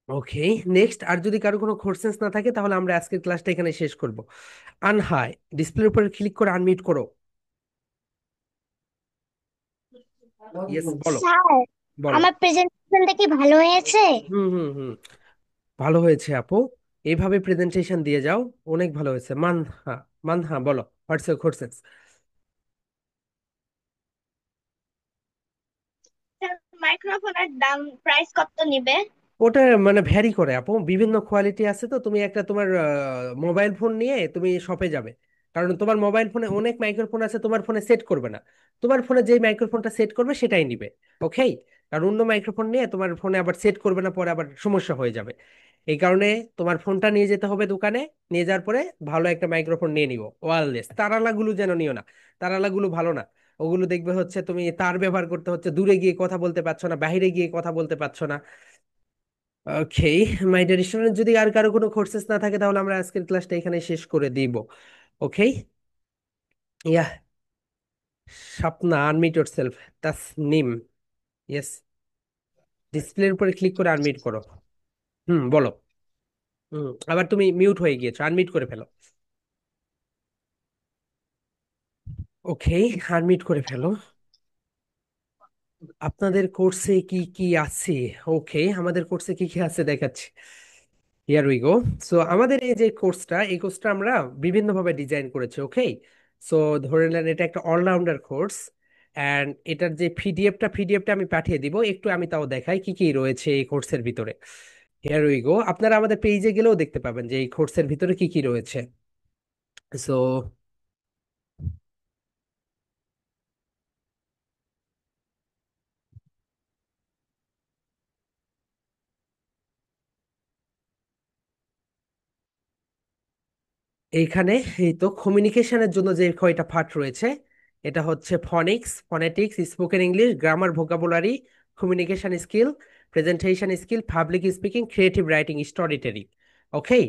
ওকে, নেক্সট। আর যদি কারো কোনো কোশ্চেন্স না থাকে তাহলে আমরা আজকের ক্লাসটা এখানে শেষ করব। আনহাই, ডিসপ্লের উপর ক্লিক করে আনমিউট করো। ইয়েস বলো। স্যার, বলো। আমার প্রেজেন্টেশনটা কি ভালো হয়েছে? হুম হুম হুম, ভালো হয়েছে আপু। এইভাবে প্রেজেন্টেশন দিয়ে যাও, অনেক ভালো হয়েছে। মানহা, মানহা বলো হোয়াটস ইউর কোশ্চেন্স। স্যার, মাইক্রোফোনের দাম প্রাইস কত নিবে? ওটা মানে ভ্যারি করে আপু, বিভিন্ন কোয়ালিটি আছে। তো তুমি একটা তোমার মোবাইল ফোন নিয়ে তুমি শপে যাবে, কারণ তোমার মোবাইল ফোনে অনেক মাইক্রোফোন আছে, তোমার ফোনে সেট করবে না। তোমার ফোনে যেই মাইক্রোফোনটা সেট করবে সেটাই নিবে। ওকে, কারণ অন্য মাইক্রোফোন নিয়ে তোমার ফোনে আবার সেট করবে না, পরে আবার সমস্যা হয়ে যাবে। এই কারণে তোমার ফোনটা নিয়ে যেতে হবে দোকানে, নিয়ে যাওয়ার পরে ভালো একটা মাইক্রোফোন নিয়ে নিও, ওয়্যারলেস। তারালাগুলো যেন নিও না, তারালাগুলো ভালো না। ওগুলো দেখবে হচ্ছে তুমি তার ব্যবহার করতে হচ্ছে, দূরে গিয়ে কথা বলতে পারছো না, বাইরে গিয়ে কথা বলতে পারছো না। ওকে মাই ডিয়ার স্টুডেন্ট, যদি আর কারো কোনো কোর্সেস না থাকে তাহলে আমরা আজকের ক্লাসটা এখানে শেষ করে দিব। Okay, yeah Swapna unmute yourself। Tasnim, yes, ডিসপ্লের উপরে ক্লিক করে আনমিউট করো। বলো। আবার তুমি মিউট হয়ে গিয়েছো, আনমিউট করে ফেলো। ওকে, আনমিউট করে ফেলো। আপনাদের কোর্সে কি কি আছে? ওকে, আমাদের কোর্সে কি কি আছে দেখাচ্ছি। Here we go. সো আমাদের এই যে কোর্সটা, এই কোর্সটা আমরা বিভিন্নভাবে ডিজাইন করেছি। ওকে, সো ধরে নেন এটা একটা অলরাউন্ডার কোর্স, অ্যান্ড এটার যে পিডিএফটা আমি পাঠিয়ে দিব, একটু আমি তাও দেখাই কি কি রয়েছে এই কোর্সের ভিতরে। হিয়ার উই গো, আপনারা আমাদের পেজে গেলেও দেখতে পাবেন যে এই কোর্সের ভিতরে কি কি রয়েছে। সো এইখানে এই তো কমিউনিকেশনের জন্য যে কয়টা পার্ট রয়েছে, এটা হচ্ছে phonics, phonetics, spoken English, grammar, vocabulary, communication skill, presentation skill, public speaking, creative writing, story telling. Okay,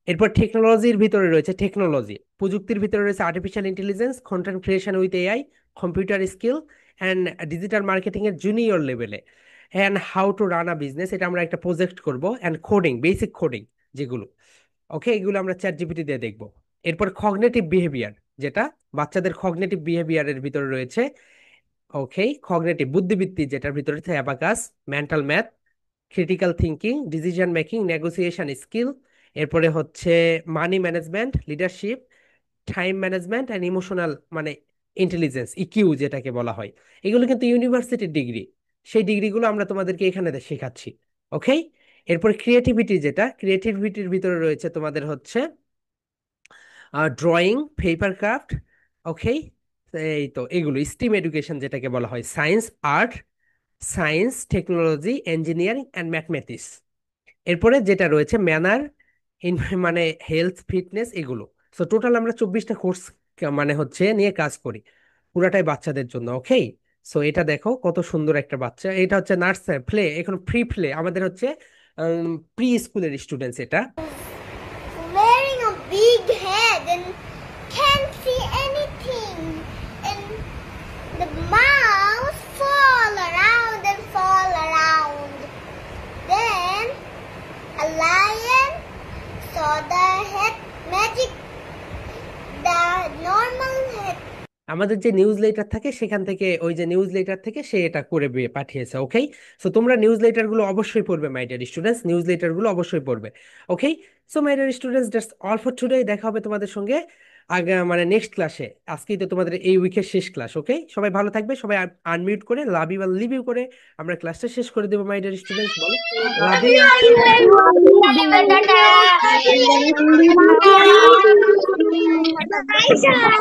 এরপর টেকনোলজির ভিতরে রয়েছে টেকনোলজি, প্রযুক্তির ভিতরে রয়েছে artificial intelligence, content creation with AI, computer skill, and digital marketing এর জুনিয়র লেভেলে, and how to run a business, এটা আমরা একটা প্রজেক্ট করব, অ্যান্ড কোডিং, বেসিক কোডিং যেগুলো। ওকে, এগুলো আমরা চ্যাট জিপিটি দিয়ে দেখবো। এরপর কগনিটিভ বিহেভিয়ার, যেটা বাচ্চাদের কগনিটিভ বিহেভিয়ারের ভিতরে রয়েছে। ওকে, কগনিটিভ বুদ্ধিবৃত্তি যেটার ভিতরে রয়েছে abacus, mental math, critical thinking, decision making, negotiation skill, এরপরে হচ্ছে money management, leadership, time management and emotional মানে ইন্টেলিজেন্স, ইকিউ যেটাকে বলা হয়। এগুলো কিন্তু ইউনিভার্সিটির ডিগ্রি, সেই ডিগ্রিগুলো আমরা তোমাদেরকে এখানে শেখাচ্ছি। ওকে, এরপর ক্রিয়েটিভিটি, যেটা ক্রিয়েটিভিটির ভিতরে রয়েছে তোমাদের হচ্ছে ড্রয়িং, পেপার ক্রাফট। ওকে, এই তো এগুলো স্টিম এডুকেশন যেটাকে বলা হয়, science, art, science, technology, engineering and mathematics. এরপরে যেটা রয়েছে ম্যানার, মানে হেলথ, ফিটনেস, এগুলো। সো টোটাল আমরা 24টা কোর্স মানে হচ্ছে নিয়ে কাজ করি, পুরাটাই বাচ্চাদের জন্য। ওকে, সো এটা দেখো কত সুন্দর একটা বাচ্চা, এটা হচ্ছে নার্সারি প্লে, এখন প্রি প্লে, আমাদের হচ্ছে প্রি স্কুলের স্টুডেন্টস এটা। Wearing a big head and can't see anything. And the mouse fall around and fall around. Then a lion saw the head magic, the normal head. আমাদের যে news letter থাকে সেখান থেকে, ওই যে নিউজ লেটার থেকে সে এটা করে পাঠিয়েছে। ওকে, সো তোমরা নিউজ লেটার গুলো অবশ্যই পড়বে my dear students, newsletter গুলো অবশ্যই পড়বে। Okay, so my dear students, that's all for today. দেখা হবে তোমাদের সঙ্গে আগে মানে নেক্সট ক্লাসে। আজকেই তো তোমাদের এই উইকের শেষ ক্লাস। ওকে, সবাই ভালো থাকবে, সবাই আনমিউট করে লাভ ইউ আর লিভ ইউ করে আমরা ক্লাসটা শেষ করে দেবো মাই ডিয়ার স্টুডেন্টস, বলো love Love you. you, tata. Bye, sir.